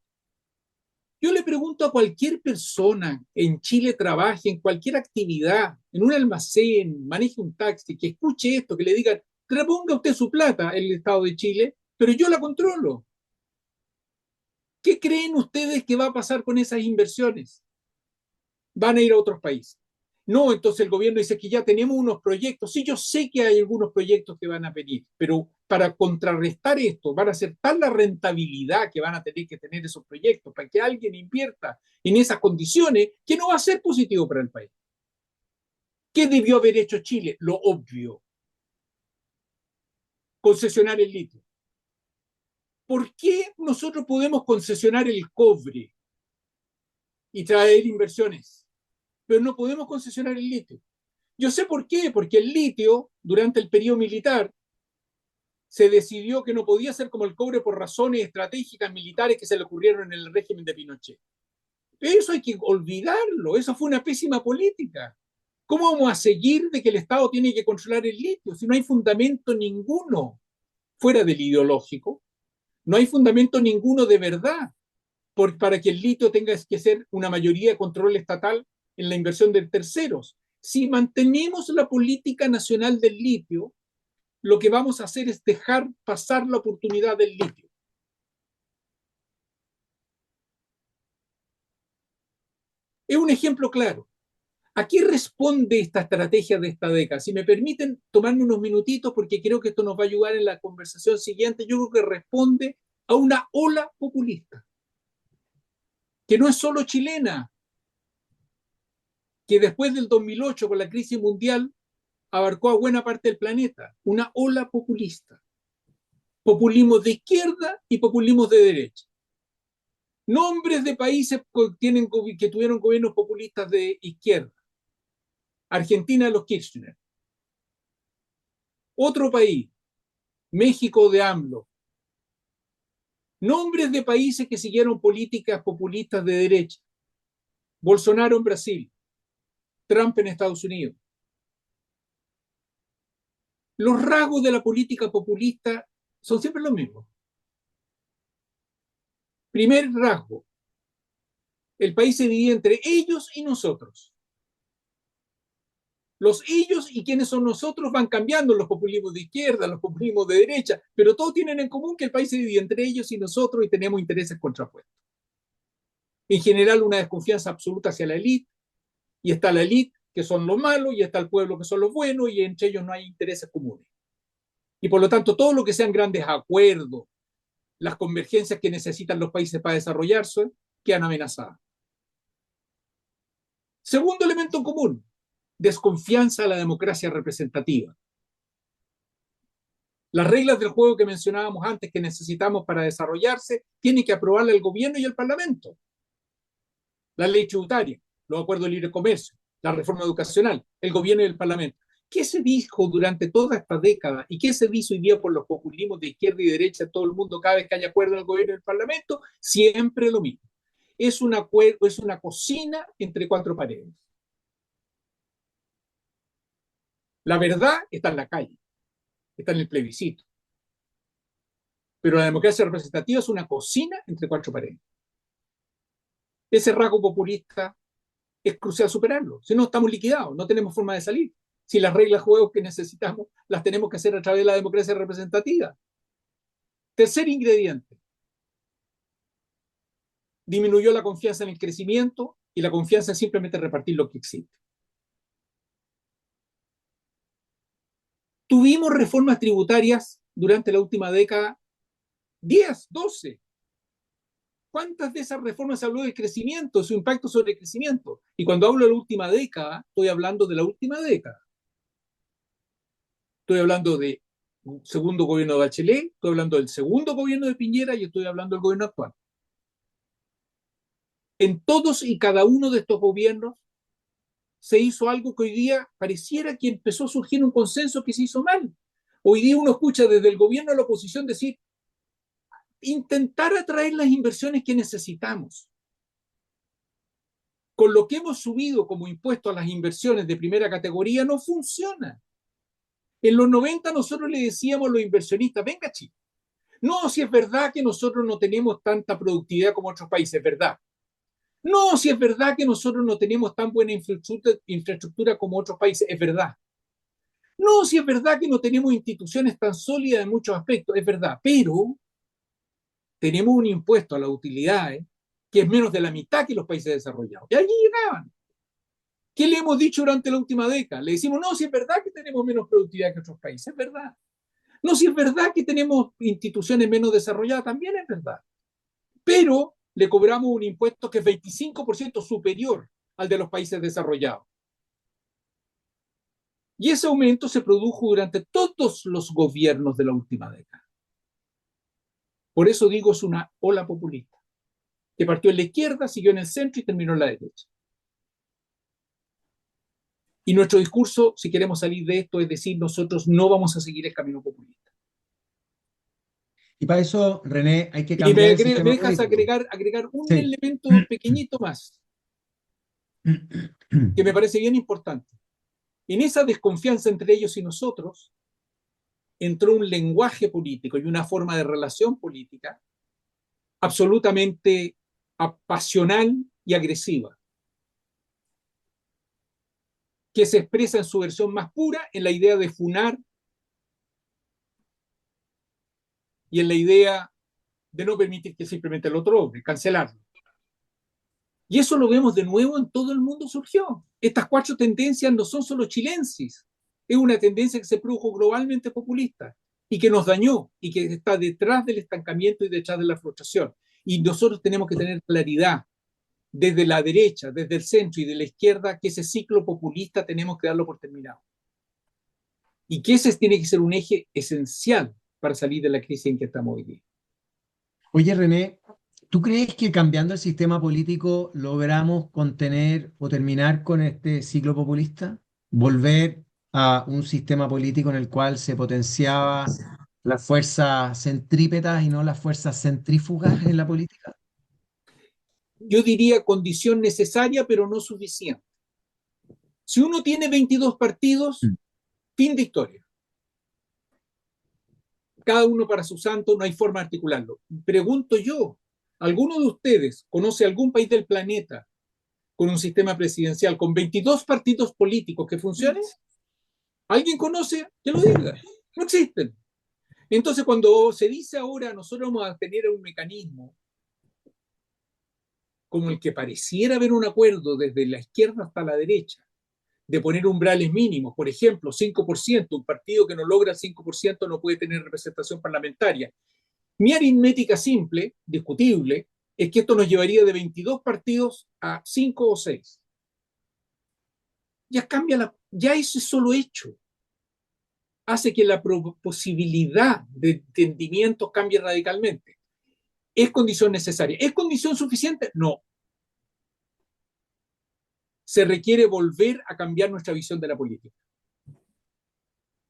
Yo le pregunto a cualquier persona en Chile trabaje en cualquier actividad, en un almacén, maneje un taxi, que escuche esto, que le digan, reponga usted su plata en el Estado de Chile, pero yo la controlo. ¿Qué creen ustedes que va a pasar con esas inversiones? Van a ir a otros países. No, entonces el gobierno dice que ya tenemos unos proyectos. Sí, yo sé que hay algunos proyectos que van a venir, pero para contrarrestar esto, van a ser tal la rentabilidad que van a tener que tener esos proyectos para que alguien invierta en esas condiciones que no va a ser positivo para el país. ¿Qué debió haber hecho Chile? Lo obvio, concesionar el litio. ¿Por qué nosotros podemos concesionar el cobre y traer inversiones, pero no podemos concesionar el litio? Yo sé por qué, porque el litio, durante el periodo militar, se decidió que no podía ser como el cobre por razones estratégicas militares que se le ocurrieron en el régimen de Pinochet. Eso hay que olvidarlo, eso fue una pésima política. ¿Cómo vamos a seguir de que el Estado tiene que controlar el litio si no hay fundamento ninguno fuera del ideológico? No hay fundamento ninguno de verdad para que el litio tenga que ser una mayoría de control estatal en la inversión de terceros. Si mantenemos la política nacional del litio, lo que vamos a hacer es dejar pasar la oportunidad del litio. Es un ejemplo claro. ¿A qué responde esta estrategia de esta década? Si me permiten tomarme unos minutitos, porque creo que esto nos va a ayudar en la conversación siguiente, yo creo que responde a una ola populista, que no es solo chilena, que después del 2008, con la crisis mundial, abarcó a buena parte del planeta, una ola populista. Populismo de izquierda y populismo de derecha. Nombres de países que tuvieron gobiernos populistas de izquierda. Argentina, los Kirchner. Otro país, México de AMLO. Nombres de países que siguieron políticas populistas de derecha. Bolsonaro en Brasil. Trump en Estados Unidos. Los rasgos de la política populista son siempre los mismos. Primer rasgo, el país se divide entre ellos y nosotros. Los ellos y quienes son nosotros van cambiando, los populismos de izquierda, los populismos de derecha, pero todos tienen en común que el país se divide entre ellos y nosotros y tenemos intereses contrapuestos. En general, una desconfianza absoluta hacia la élite, y está la élite, que son los malos, y está el pueblo, que son los buenos, y entre ellos no hay intereses comunes. Y por lo tanto, todo lo que sean grandes acuerdos, las convergencias que necesitan los países para desarrollarse, quedan amenazadas. Segundo elemento en común, desconfianza a la democracia representativa. Las reglas del juego que mencionábamos antes que necesitamos para desarrollarse tienen que aprobarla el gobierno y el parlamento. La ley tributaria, los acuerdos de libre comercio, la reforma educacional, el gobierno y el parlamento. ¿Qué se dijo durante toda esta década y qué se dice hoy día por los populismos de izquierda y derecha en todo el mundo cada vez que hay acuerdo en el gobierno y el parlamento? Siempre lo mismo. Es una cocina entre cuatro paredes. La verdad está en la calle, está en el plebiscito. Pero la democracia representativa es una cocina entre cuatro paredes. Ese rasgo populista es crucial superarlo. Si no, estamos liquidados, no tenemos forma de salir. Si las reglas de juego que necesitamos las tenemos que hacer a través de la democracia representativa. Tercer ingrediente. Disminuyó la confianza en el crecimiento y la confianza en simplemente repartir lo que existe. Tuvimos reformas tributarias durante la última década, 10, 12. ¿Cuántas de esas reformas se habló del crecimiento, su impacto sobre el crecimiento? Y cuando hablo de la última década, estoy hablando de la última década. Estoy hablando del segundo gobierno de Bachelet, estoy hablando del segundo gobierno de Piñera y estoy hablando del gobierno actual. En todos y cada uno de estos gobiernos se hizo algo que hoy día pareciera que empezó a surgir un consenso que se hizo mal. Hoy día uno escucha desde el gobierno a la oposición decir, intentar atraer las inversiones que necesitamos. Con lo que hemos subido como impuesto a las inversiones de primera categoría no funciona. En los 90 nosotros le decíamos a los inversionistas, venga chicos, no, si es verdad que nosotros no tenemos tanta productividad como otros países, es verdad. No, si es verdad que nosotros no tenemos tan buena infraestructura como otros países, es verdad. No, si es verdad que no tenemos instituciones tan sólidas en muchos aspectos, es verdad. Pero tenemos un impuesto a las utilidades que es menos de la mitad que los países desarrollados. Y allí llegaban. ¿Qué le hemos dicho durante la última década? Le decimos, no, si es verdad que tenemos menos productividad que otros países, es verdad. No, si es verdad que tenemos instituciones menos desarrolladas, también es verdad. Pero le cobramos un impuesto que es 25% superior al de los países desarrollados. Y ese aumento se produjo durante todos los gobiernos de la última década. Por eso digo, es una ola populista, que partió en la izquierda, siguió en el centro y terminó en la derecha. Y nuestro discurso, si queremos salir de esto, es decir, nosotros no vamos a seguir el camino populista. Y para eso, René, hay que Y cambiar el me sistema dejas político. agregar un Sí. elemento pequeñito más, que me parece bien importante. En esa desconfianza entre ellos y nosotros, entró un lenguaje político y una forma de relación política absolutamente pasional y agresiva, que se expresa en su versión más pura en la idea de funar y en la idea de no permitir que simplemente el otro obre, cancelarlo. Y eso lo vemos de nuevo en todo el mundo surgió. Estas cuatro tendencias no son solo chilensis, es una tendencia que se produjo globalmente populista y que nos dañó y que está detrás del estancamiento y detrás de la frustración. Y nosotros tenemos que tener claridad desde la derecha, desde el centro y de la izquierda que ese ciclo populista tenemos que darlo por terminado. Y que ese tiene que ser un eje esencial para salir de la crisis en que estamos hoy día. Oye, René, ¿tú crees que cambiando el sistema político logramos contener o terminar con este ciclo populista? ¿Volver a un sistema político en el cual se potenciaba las fuerzas centrípetas y no las fuerzas centrífugas en la política? Yo diría condición necesaria, pero no suficiente. Si uno tiene 22 partidos, Mm. fin de historia. Cada uno para su santo, no hay forma de articularlo. Pregunto yo, ¿alguno de ustedes conoce algún país del planeta con un sistema presidencial con 22 partidos políticos que funcione? ¿Alguien conoce? Que lo diga. No existen. Entonces, cuando se dice ahora, nosotros vamos a tener un mecanismo como el que pareciera haber un acuerdo desde la izquierda hasta la derecha, de poner umbrales mínimos, por ejemplo, 5%, un partido que no logra el 5% no puede tener representación parlamentaria. Mi aritmética simple, discutible, es que esto nos llevaría de 22 partidos a 5 o 6. Ya cambia ya ese solo hecho hace que la posibilidad de entendimiento cambie radicalmente. ¿Es condición necesaria? ¿Es condición suficiente? No. Se requiere volver a cambiar nuestra visión de la política.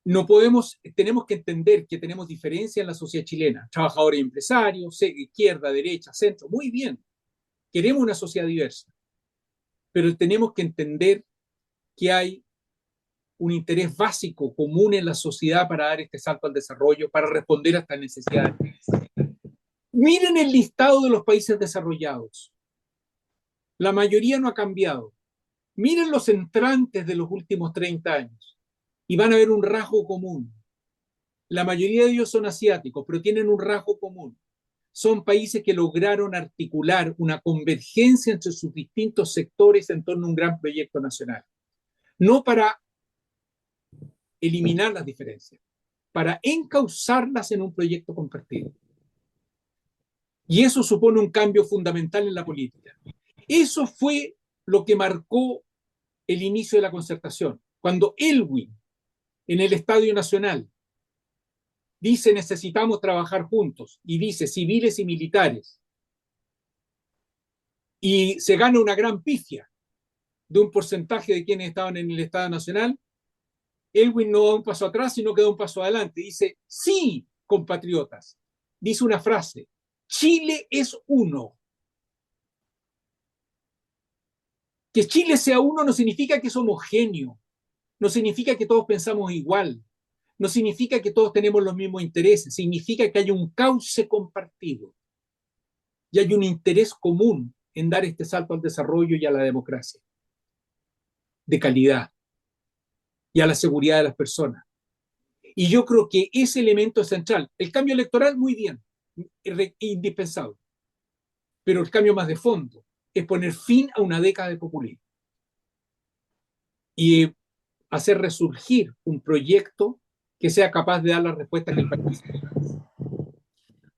No podemos, tenemos que entender que tenemos diferencias en la sociedad chilena, trabajadores y empresarios, izquierda, derecha, centro, muy bien, queremos una sociedad diversa, pero tenemos que entender que hay un interés básico común en la sociedad para dar este salto al desarrollo, para responder a estas necesidades. Miren el listado de los países desarrollados. La mayoría no ha cambiado. Miren los entrantes de los últimos 30 años y van a ver un rasgo común. La mayoría de ellos son asiáticos, pero tienen un rasgo común. Son países que lograron articular una convergencia entre sus distintos sectores en torno a un gran proyecto nacional. No para eliminar las diferencias, para encauzarlas en un proyecto compartido. Y eso supone un cambio fundamental en la política. Eso fue lo que marcó el inicio de la concertación. Cuando Elwin, en el Estadio Nacional, dice necesitamos trabajar juntos, y dice civiles y militares, y se gana una gran pifia de un porcentaje de quienes estaban en el Estadio Nacional, Elwin no da un paso atrás, sino que da un paso adelante. Dice, sí, compatriotas, dice una frase, Chile es uno. Que Chile sea uno no significa que es homogéneo, no significa que todos pensamos igual, no significa que todos tenemos los mismos intereses, significa que hay un cauce compartido y hay un interés común en dar este salto al desarrollo y a la democracia de calidad y a la seguridad de las personas. Y yo creo que ese elemento es central. El cambio electoral, muy bien, indispensable, pero el cambio más de fondo es poner fin a una década de populismo y hacer resurgir un proyecto que sea capaz de dar la respuesta que el país necesita.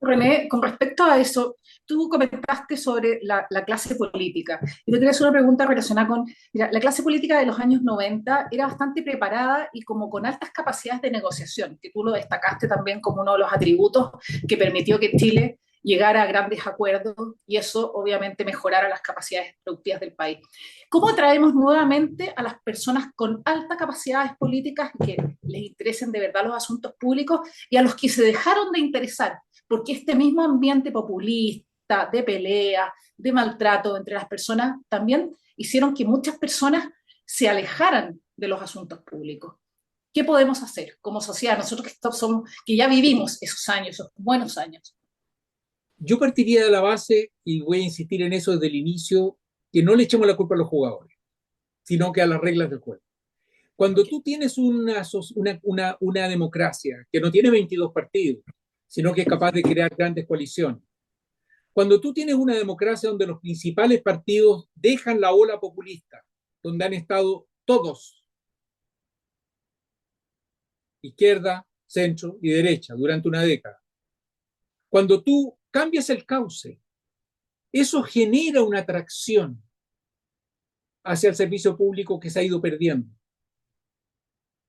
René, con respecto a eso, tú comentaste sobre la clase política. Y te quería hacer una pregunta relacionada con, mira, la clase política de los años 90 era bastante preparada y como con altas capacidades de negociación, que tú lo destacaste también como uno de los atributos que permitió que Chile llegara a grandes acuerdos y eso obviamente mejorara las capacidades productivas del país. ¿Cómo atraemos nuevamente a las personas con altas capacidades políticas que les interesen de verdad los asuntos públicos y a los que se dejaron de interesar? Porque este mismo ambiente populista, de pelea, de maltrato entre las personas, también hicieron que muchas personas se alejaran de los asuntos públicos. ¿Qué podemos hacer como sociedad, nosotros que ya vivimos esos años, esos buenos años? Yo partiría de la base, y voy a insistir en eso desde el inicio, que no le echemos la culpa a los jugadores, sino que a las reglas del juego. Cuando tú tienes una democracia que no tiene 22 partidos, sino que es capaz de crear grandes coaliciones, cuando tú tienes una democracia donde los principales partidos dejan la ola populista, donde han estado todos, izquierda, centro y derecha, durante una década, cuando tú cambias el cauce, eso genera una atracción hacia el servicio público que se ha ido perdiendo.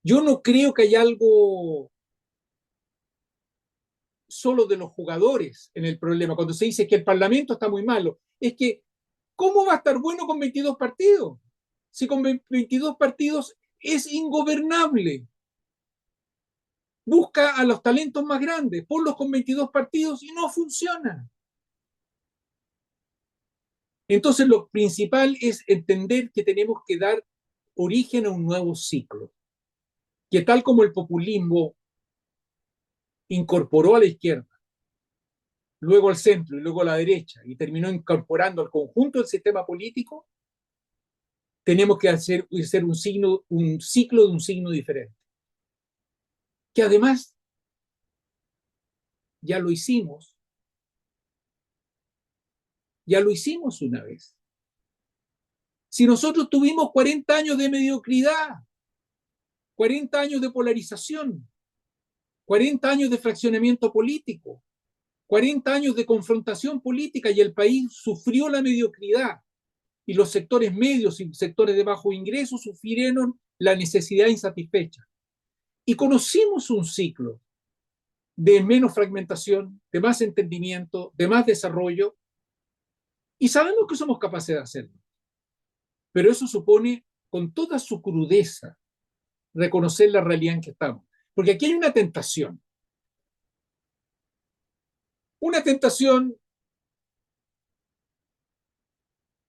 Yo no creo que haya algo solo de los jugadores en el problema. Cuando se dice que el Parlamento está muy malo, es que ¿cómo va a estar bueno con 22 partidos? Si con 22 partidos es ingobernable. Busca a los talentos más grandes, ponlos con 22 partidos y no funciona. Entonces lo principal es entender que tenemos que dar origen a un nuevo ciclo, que tal como el populismo incorporó a la izquierda, luego al centro y luego a la derecha, y terminó incorporando al conjunto del sistema político, tenemos que hacer un ciclo de un signo diferente. Que además ya lo hicimos una vez. Si nosotros tuvimos 40 años de mediocridad, 40 años de polarización, 40 años de fraccionamiento político, 40 años de confrontación política, y el país sufrió la mediocridad, y los sectores medios y sectores de bajo ingreso sufrieron la necesidad insatisfecha. Y conocimos un ciclo de menos fragmentación, de más entendimiento, de más desarrollo, y sabemos que somos capaces de hacerlo. Pero eso supone, con toda su crudeza, reconocer la realidad en que estamos. Porque aquí hay una tentación. Una tentación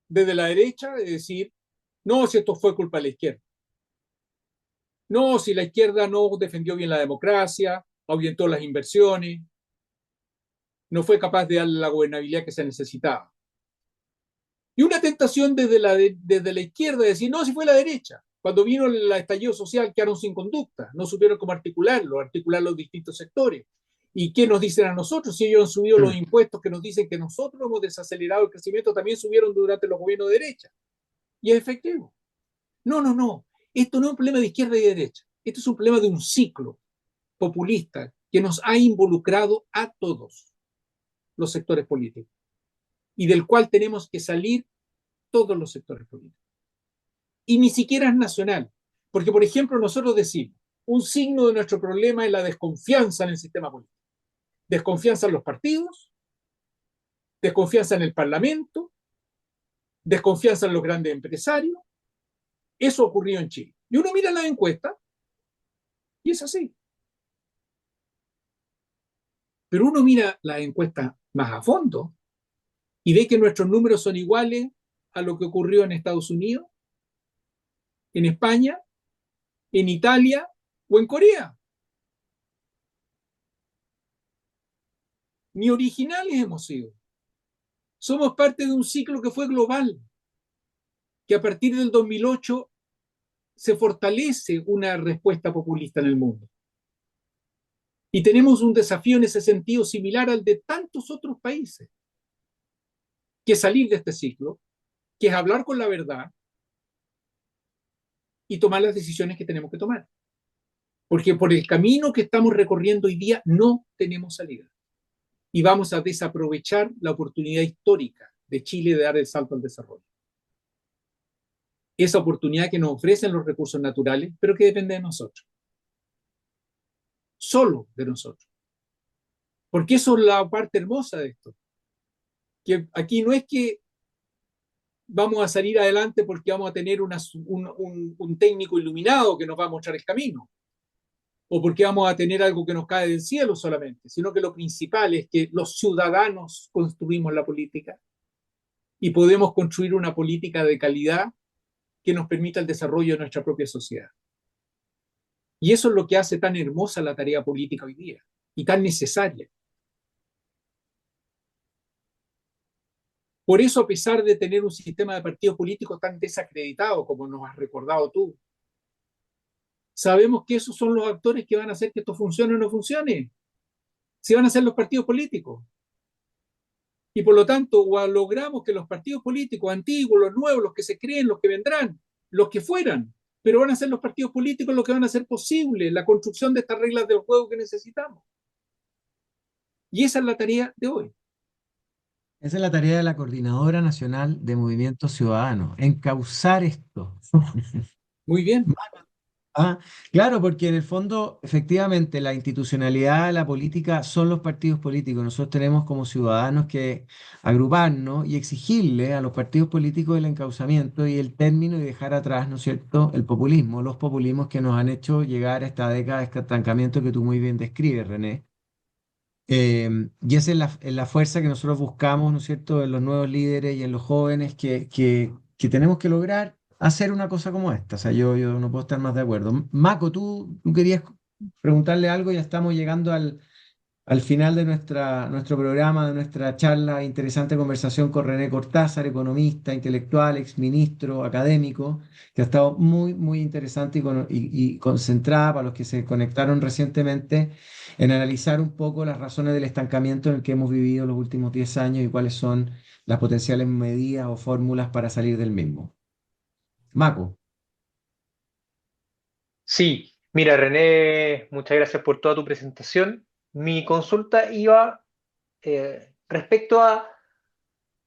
desde la derecha de decir, no, si esto fue culpa de la izquierda. No, si la izquierda no defendió bien la democracia, ahuyentó las inversiones, no fue capaz de darle la gobernabilidad que se necesitaba. Y una tentación desde la izquierda de decir, no, si fue la derecha. Cuando vino el estallido social quedaron sin conducta, no supieron cómo articular los distintos sectores. ¿Y qué nos dicen a nosotros? Si ellos han subido los impuestos que nos dicen que nosotros hemos desacelerado el crecimiento, también subieron durante los gobiernos de derecha. Y es efectivo. No. Esto no es un problema de izquierda y de derecha. Esto es un problema de un ciclo populista que nos ha involucrado a todos los sectores políticos y del cual tenemos que salir todos los sectores políticos. Y ni siquiera es nacional. Porque, por ejemplo, nosotros decimos, un signo de nuestro problema es la desconfianza en el sistema político. Desconfianza en los partidos, desconfianza en el Parlamento, desconfianza en los grandes empresarios. Eso ocurrió en Chile. Y uno mira las encuestas y es así. Pero uno mira las encuestas más a fondo y ve que nuestros números son iguales a lo que ocurrió en Estados Unidos, en España, en Italia o en Corea. Ni originales hemos sido. Somos parte de un ciclo que fue global, que a partir del 2008 se fortalece una respuesta populista en el mundo. Y tenemos un desafío en ese sentido similar al de tantos otros países, que es salir de este ciclo, que es hablar con la verdad y tomar las decisiones que tenemos que tomar. Porque por el camino que estamos recorriendo hoy día no tenemos salida. Y vamos a desaprovechar la oportunidad histórica de Chile de dar el salto al desarrollo. Esa oportunidad que nos ofrecen los recursos naturales, pero que depende de nosotros. Solo de nosotros. Porque eso es la parte hermosa de esto. Que aquí no es que vamos a salir adelante porque vamos a tener un técnico iluminado que nos va a mostrar el camino, o porque vamos a tener algo que nos cae del cielo solamente, sino que lo principal es que los ciudadanos construimos la política y podemos construir una política de calidad que nos permita el desarrollo de nuestra propia sociedad. Y eso es lo que hace tan hermosa la tarea política hoy día y tan necesaria. Por eso, a pesar de tener un sistema de partidos políticos tan desacreditado como nos has recordado tú, sabemos que esos son los actores que van a hacer que esto funcione o no funcione. Si van a ser los partidos políticos. Y por lo tanto, o logramos que los partidos políticos antiguos, los nuevos, los que se creen, los que vendrán, los que fueran, pero van a ser los partidos políticos los que van a hacer posible la construcción de estas reglas del juego que necesitamos. Y esa es la tarea de hoy. Esa es la tarea de la Coordinadora Nacional de Movimiento Ciudadano, encauzar esto. Muy bien. Ah, claro, porque en el fondo, efectivamente, la institucionalidad, la política son los partidos políticos. Nosotros tenemos como ciudadanos que agruparnos y exigirle a los partidos políticos el encauzamiento y el término y dejar atrás, ¿no es cierto?, el populismo, los populismos que nos han hecho llegar a esta década de estancamiento que tú muy bien describes, René. Y esa es la fuerza que nosotros buscamos, ¿no es cierto?, en los nuevos líderes y en los jóvenes que tenemos que lograr hacer una cosa como esta. O sea, yo no puedo estar más de acuerdo. Mako, tú querías preguntarle algo, ya estamos llegando al final de nuestro programa, de nuestra charla, interesante conversación con René Cortázar, economista, intelectual, exministro, académico, que ha estado muy, muy interesante y concentrada para los que se conectaron recientemente en analizar un poco las razones del estancamiento en el que hemos vivido los últimos 10 años y cuáles son las potenciales medidas o fórmulas para salir del mismo. Mako. Sí, mira, René, muchas gracias por toda tu presentación. Mi consulta iba respecto a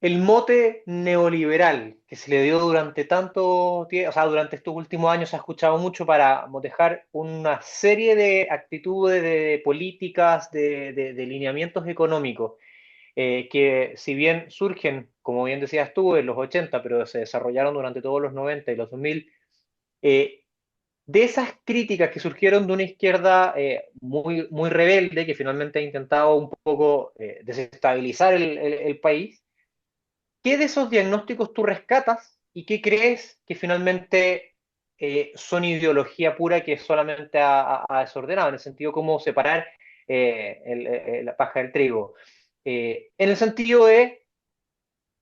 el mote neoliberal que se le dio durante tanto tiempo, o sea, durante estos últimos años se ha escuchado mucho para motejar una serie de actitudes, de políticas, de lineamientos económicos, que si bien surgen, como bien decías tú, en los 80, pero se desarrollaron durante todos los 90 y los 2000, eh, de esas críticas que surgieron de una izquierda muy, muy rebelde, que finalmente ha intentado un poco desestabilizar el país. ¿Qué de esos diagnósticos tú rescatas y qué crees que finalmente son ideología pura que solamente ha desordenado? En el sentido, cómo separar la paja del trigo. En el sentido de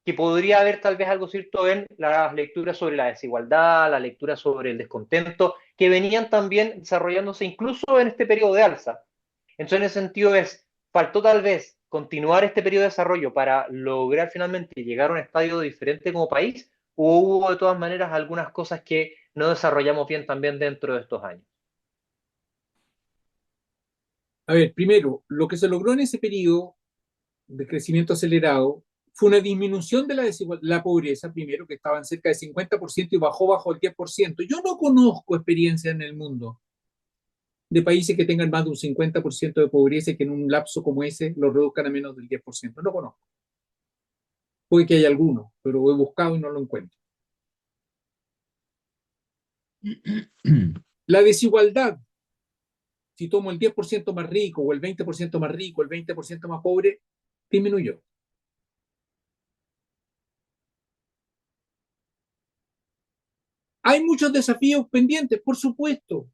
que podría haber tal vez algo cierto en las lecturas sobre la desigualdad, la lectura sobre el descontento, que venían también desarrollándose incluso en este periodo de alza. Entonces, en ese sentido faltó tal vez continuar este periodo de desarrollo para lograr finalmente llegar a un estadio diferente como país, o hubo de todas maneras algunas cosas que no desarrollamos bien también dentro de estos años. A ver, primero, lo que se logró en ese periodo de crecimiento acelerado fue una disminución de la pobreza, primero, que estaba en cerca del 50% y bajó bajo el 10%. Yo no conozco experiencia en el mundo de países que tengan más de un 50% de pobreza y que en un lapso como ese lo reduzcan a menos del 10%. No conozco. Puede que haya alguno, pero he buscado y no lo encuentro. La desigualdad, si tomo el 10% más rico o el 20% más rico, el 20% más pobre, disminuyó. Hay muchos desafíos pendientes, por supuesto.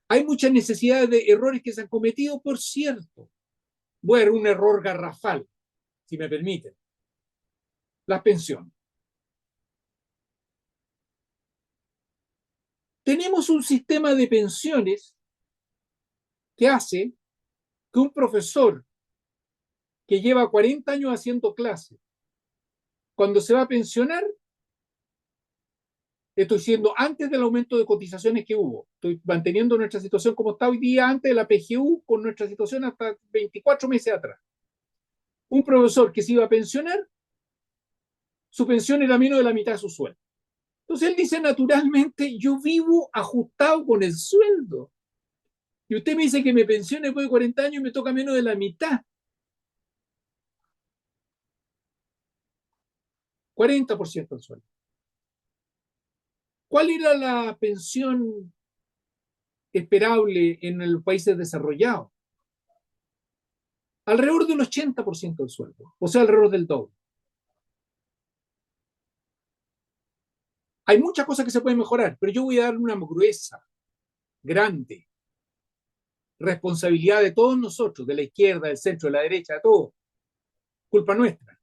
Hay muchas necesidades de errores que se han cometido, por cierto. Voy a dar un error garrafal, si me permiten. Las pensiones. Tenemos un sistema de pensiones que hace que un profesor que lleva 40 años haciendo clases, cuando se va a pensionar, estoy siendo antes del aumento de cotizaciones que hubo. Estoy manteniendo nuestra situación como está hoy día antes de la PGU con nuestra situación hasta 24 meses atrás. Un profesor que se iba a pensionar, su pensión era menos de la mitad de su sueldo. Entonces él dice naturalmente, yo vivo ajustado con el sueldo. Y usted me dice que me pensione después de 40 años y me toca menos de la mitad. 40% del sueldo. ¿Cuál era la pensión esperable en los países desarrollados? Alrededor del 80% del sueldo, o sea, alrededor del doble. Hay muchas cosas que se pueden mejorar, pero yo voy a dar una gruesa, grande, responsabilidad de todos nosotros, de la izquierda, del centro, de la derecha, de todos. Culpa nuestra.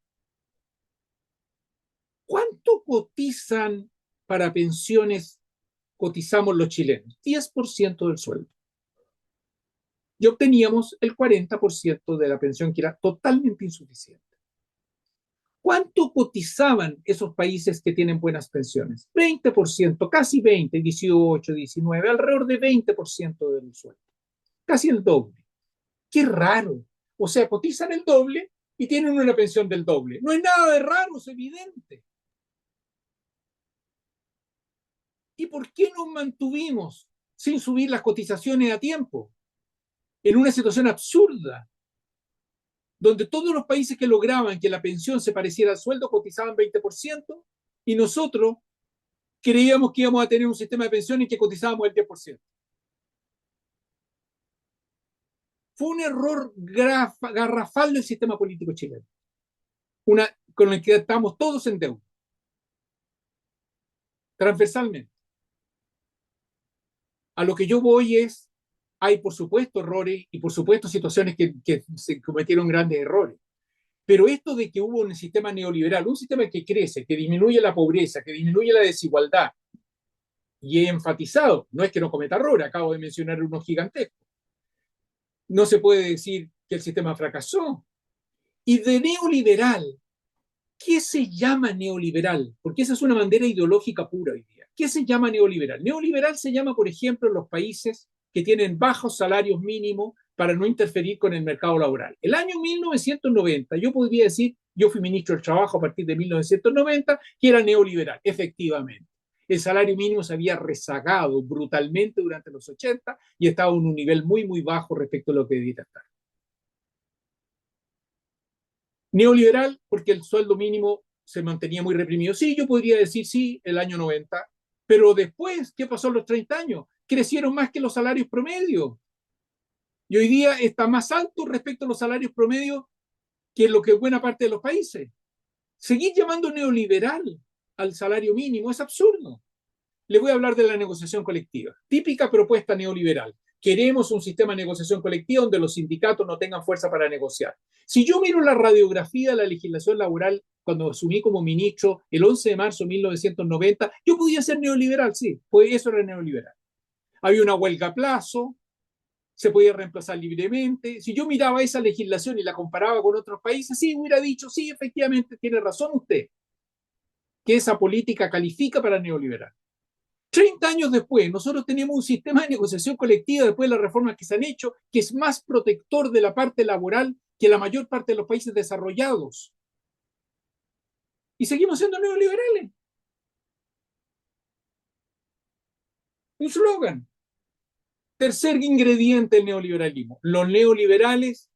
¿Cuánto cotizan para pensiones, cotizamos los chilenos? 10% del sueldo. Y obteníamos el 40% de la pensión, que era totalmente insuficiente. ¿Cuánto cotizaban esos países que tienen buenas pensiones? 20%, casi 20, 18, 19, alrededor de 20% del sueldo. Casi el doble. Qué raro. O sea, cotizan el doble y tienen una pensión del doble. No es nada de raro, es evidente. ¿Y por qué nos mantuvimos sin subir las cotizaciones a tiempo? En una situación absurda, donde todos los países que lograban que la pensión se pareciera al sueldo cotizaban 20% y nosotros creíamos que íbamos a tener un sistema de pensiones que cotizábamos el 10%. Fue un error garrafal del sistema político chileno, con el que estamos todos en deuda, transversalmente. A lo que yo voy es, hay por supuesto errores y por supuesto situaciones que se cometieron grandes errores. Pero esto de que hubo un sistema neoliberal, un sistema que crece, que disminuye la pobreza, que disminuye la desigualdad, y he enfatizado, no es que no cometa errores, acabo de mencionar unos gigantescos. No se puede decir que el sistema fracasó. Y de neoliberal, ¿qué se llama neoliberal? Porque esa es una bandera ideológica pura hoy día. ¿Qué se llama neoliberal? Neoliberal se llama, por ejemplo, los países que tienen bajos salarios mínimos para no interferir con el mercado laboral. El año 1990, yo podría decir, yo fui ministro del Trabajo a partir de 1990, que era neoliberal, efectivamente. El salario mínimo se había rezagado brutalmente durante los 80 y estaba en un nivel muy, muy bajo respecto a lo que debía estar. Neoliberal, porque el sueldo mínimo se mantenía muy reprimido. Sí, yo podría decir sí, el año 90, pero después, ¿qué pasó en los 30 años? Crecieron más que los salarios promedios. Y hoy día está más alto respecto a los salarios promedios que lo que buena parte de los países. Seguir llamando neoliberal al salario mínimo es absurdo. Le voy a hablar de la negociación colectiva. Típica propuesta neoliberal. Queremos un sistema de negociación colectiva donde los sindicatos no tengan fuerza para negociar. Si yo miro la radiografía de la legislación laboral cuando asumí como ministro el 11 de marzo de 1990, yo podía ser neoliberal, sí, pues eso era neoliberal. Había una huelga a plazo, se podía reemplazar libremente. Si yo miraba esa legislación y la comparaba con otros países, sí, hubiera dicho, sí, efectivamente, tiene razón usted, que esa política califica para neoliberal. 30 años después, nosotros tenemos un sistema de negociación colectiva después de las reformas que se han hecho, que es más protector de la parte laboral que la mayor parte de los países desarrollados. Y seguimos siendo neoliberales. Un slogan. Tercer ingrediente del neoliberalismo. Los neoliberales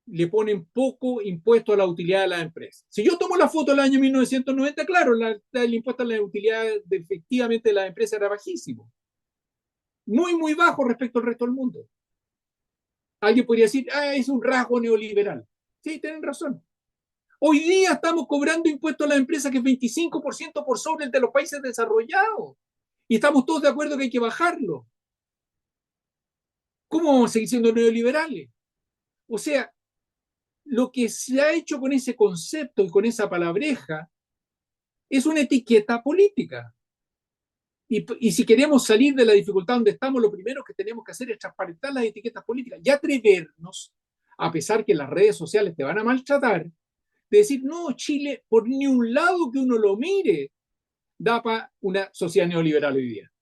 le ponen poco impuesto a la utilidad de las empresas. Si yo tomo la foto del año 1990, claro, el impuesto a la utilidad efectivamente de las empresas era bajísimo. Muy, muy bajo respecto al resto del mundo. Alguien podría decir, es un rasgo neoliberal. Sí, tienen razón. Hoy día estamos cobrando impuestos a las empresas que es 25% por sobre el de los países desarrollados. Y estamos todos de acuerdo que hay que bajarlo. ¿Cómo vamos a seguir siendo neoliberales? O sea, lo que se ha hecho con ese concepto y con esa palabreja es una etiqueta política. Y si queremos salir de la dificultad donde estamos, lo primero que tenemos que hacer es transparentar las etiquetas políticas y atrevernos, a pesar que las redes sociales te van a maltratar, de decir, no, Chile, por ni un lado que uno lo mire, da para una sociedad neoliberal hoy día.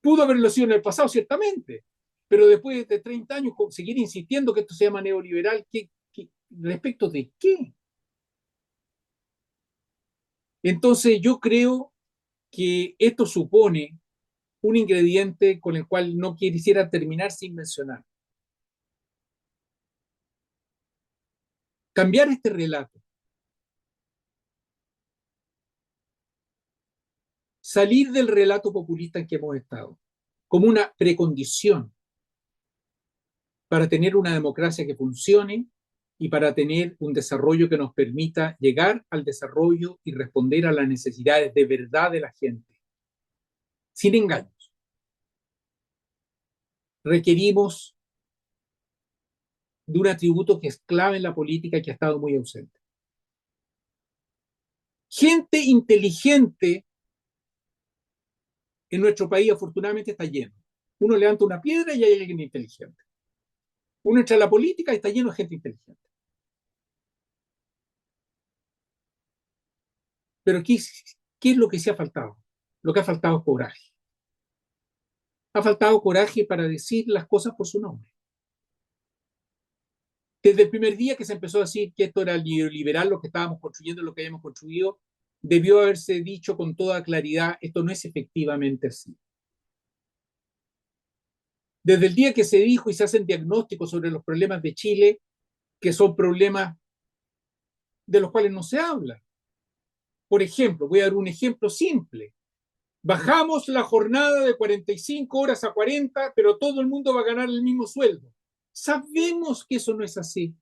Pudo haberlo sido en el pasado, ciertamente, pero después de 30 años, seguir insistiendo que esto se llama neoliberal, ¿respecto de qué? Entonces yo creo que esto supone un ingrediente con el cual no quisiera terminar sin mencionar. Cambiar este relato. Salir del relato populista en que hemos estado, como una precondición para tener una democracia que funcione y para tener un desarrollo que nos permita llegar al desarrollo y responder a las necesidades de verdad de la gente, sin engaños. Requerimos de un atributo que es clave en la política y que ha estado muy ausente. Gente inteligente en nuestro país afortunadamente está lleno. Uno levanta una piedra y hay alguien inteligente. Uno entra a la política y está lleno de gente inteligente. Pero ¿qué es lo que se ha faltado? Lo que ha faltado es coraje. Ha faltado coraje para decir las cosas por su nombre. Desde el primer día que se empezó a decir que esto era neoliberal, lo que estábamos construyendo, lo que habíamos construido, debió haberse dicho con toda claridad, esto no es efectivamente así. Desde el día que se dijo y se hacen diagnósticos sobre los problemas de Chile, que son problemas de los cuales no se habla. Por ejemplo, voy a dar un ejemplo simple. Bajamos la jornada de 45 horas a 40, pero todo el mundo va a ganar el mismo sueldo. Sabemos que eso no es así.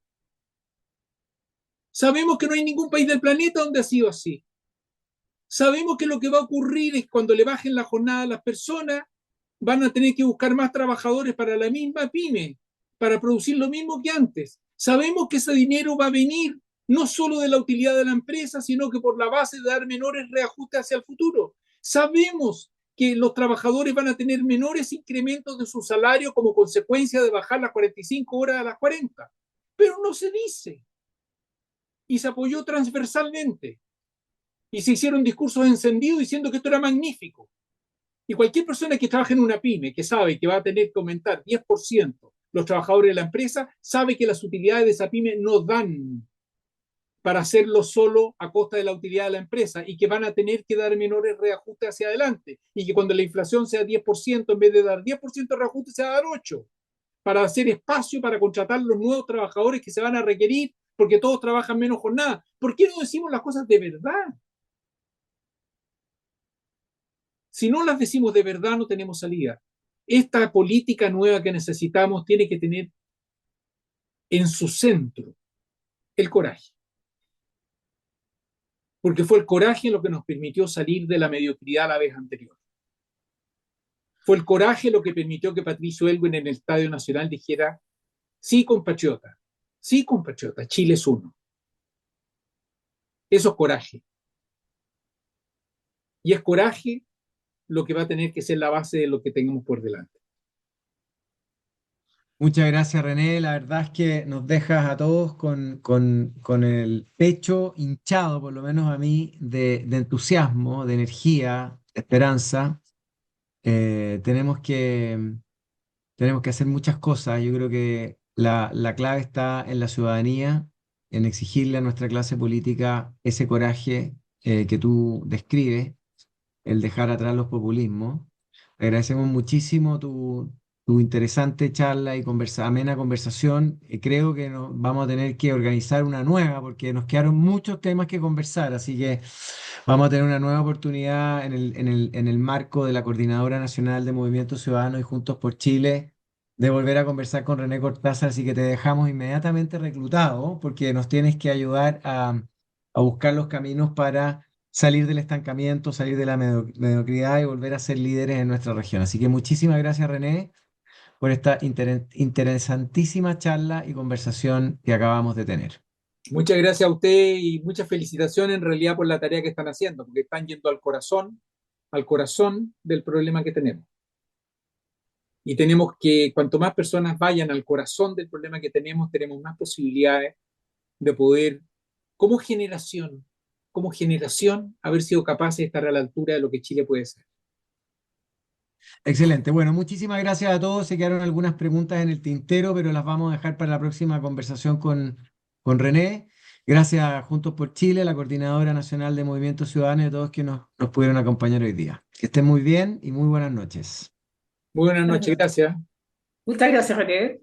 Sabemos que no hay ningún país del planeta donde ha sido así. Sabemos que lo que va a ocurrir es que cuando le bajen la jornada a las personas, van a tener que buscar más trabajadores para la misma pyme, para producir lo mismo que antes. Sabemos que ese dinero va a venir no solo de la utilidad de la empresa, sino que por la base de dar menores reajustes hacia el futuro. Sabemos que los trabajadores van a tener menores incrementos de su salario como consecuencia de bajar las 45 horas a las 40. Pero no se dice. Y se apoyó transversalmente. Y se hicieron discursos encendidos diciendo que esto era magnífico. Y cualquier persona que trabaje en una pyme, que sabe que va a tener que aumentar 10% los trabajadores de la empresa, sabe que las utilidades de esa pyme no dan para hacerlo solo a costa de la utilidad de la empresa y que van a tener que dar menores reajustes hacia adelante y que cuando la inflación sea 10%, en vez de dar 10% de reajuste, se va a dar 8%, para hacer espacio para contratar los nuevos trabajadores que se van a requerir porque todos trabajan menos jornada. ¿Por qué no decimos las cosas de verdad? Si no las decimos de verdad, no tenemos salida. Esta política nueva que necesitamos tiene que tener en su centro el coraje. Porque fue el coraje lo que nos permitió salir de la mediocridad la vez anterior. Fue el coraje lo que permitió que Patricio Elwin en el Estadio Nacional dijera, sí, compatriota, Chile es uno. Eso es coraje. Y es coraje lo que va a tener que ser la base de lo que tengamos por delante. Muchas gracias, René. La verdad es que nos dejas a todos con el pecho hinchado, por lo menos a mí, de entusiasmo, de energía, de esperanza. Tenemos tenemos que hacer muchas cosas. Yo creo que la clave está en la ciudadanía, en exigirle a nuestra clase política ese coraje que tú describes, el dejar atrás los populismos. Agradecemos muchísimo tu interesante charla y amena conversación. Creo que vamos a tener que organizar una nueva porque nos quedaron muchos temas que conversar, así que vamos a tener una nueva oportunidad en el marco de la Coordinadora Nacional de Movimiento Ciudadano y Juntos por Chile de volver a conversar con René Cortázar, así que te dejamos inmediatamente reclutado porque nos tienes que ayudar a buscar los caminos para salir del estancamiento, salir de la mediocridad y volver a ser líderes en nuestra región. Así que muchísimas gracias, René, por esta interesantísima charla y conversación que acabamos de tener. Muchas gracias a usted y muchas felicitaciones en realidad por la tarea que están haciendo, porque están yendo al corazón del problema que tenemos. Y tenemos que, cuanto más personas vayan al corazón del problema que tenemos más posibilidades de poder, como generación, haber sido capaces de estar a la altura de lo que Chile puede ser. Excelente. Bueno, muchísimas gracias a todos. Se quedaron algunas preguntas en el tintero, pero las vamos a dejar para la próxima conversación con René. Gracias a Juntos por Chile, la Coordinadora Nacional de Movimiento Ciudadano y a todos que nos pudieron acompañar hoy día. Que estén muy bien y muy buenas noches. Muy buenas noches, gracias. Muchas gracias, René.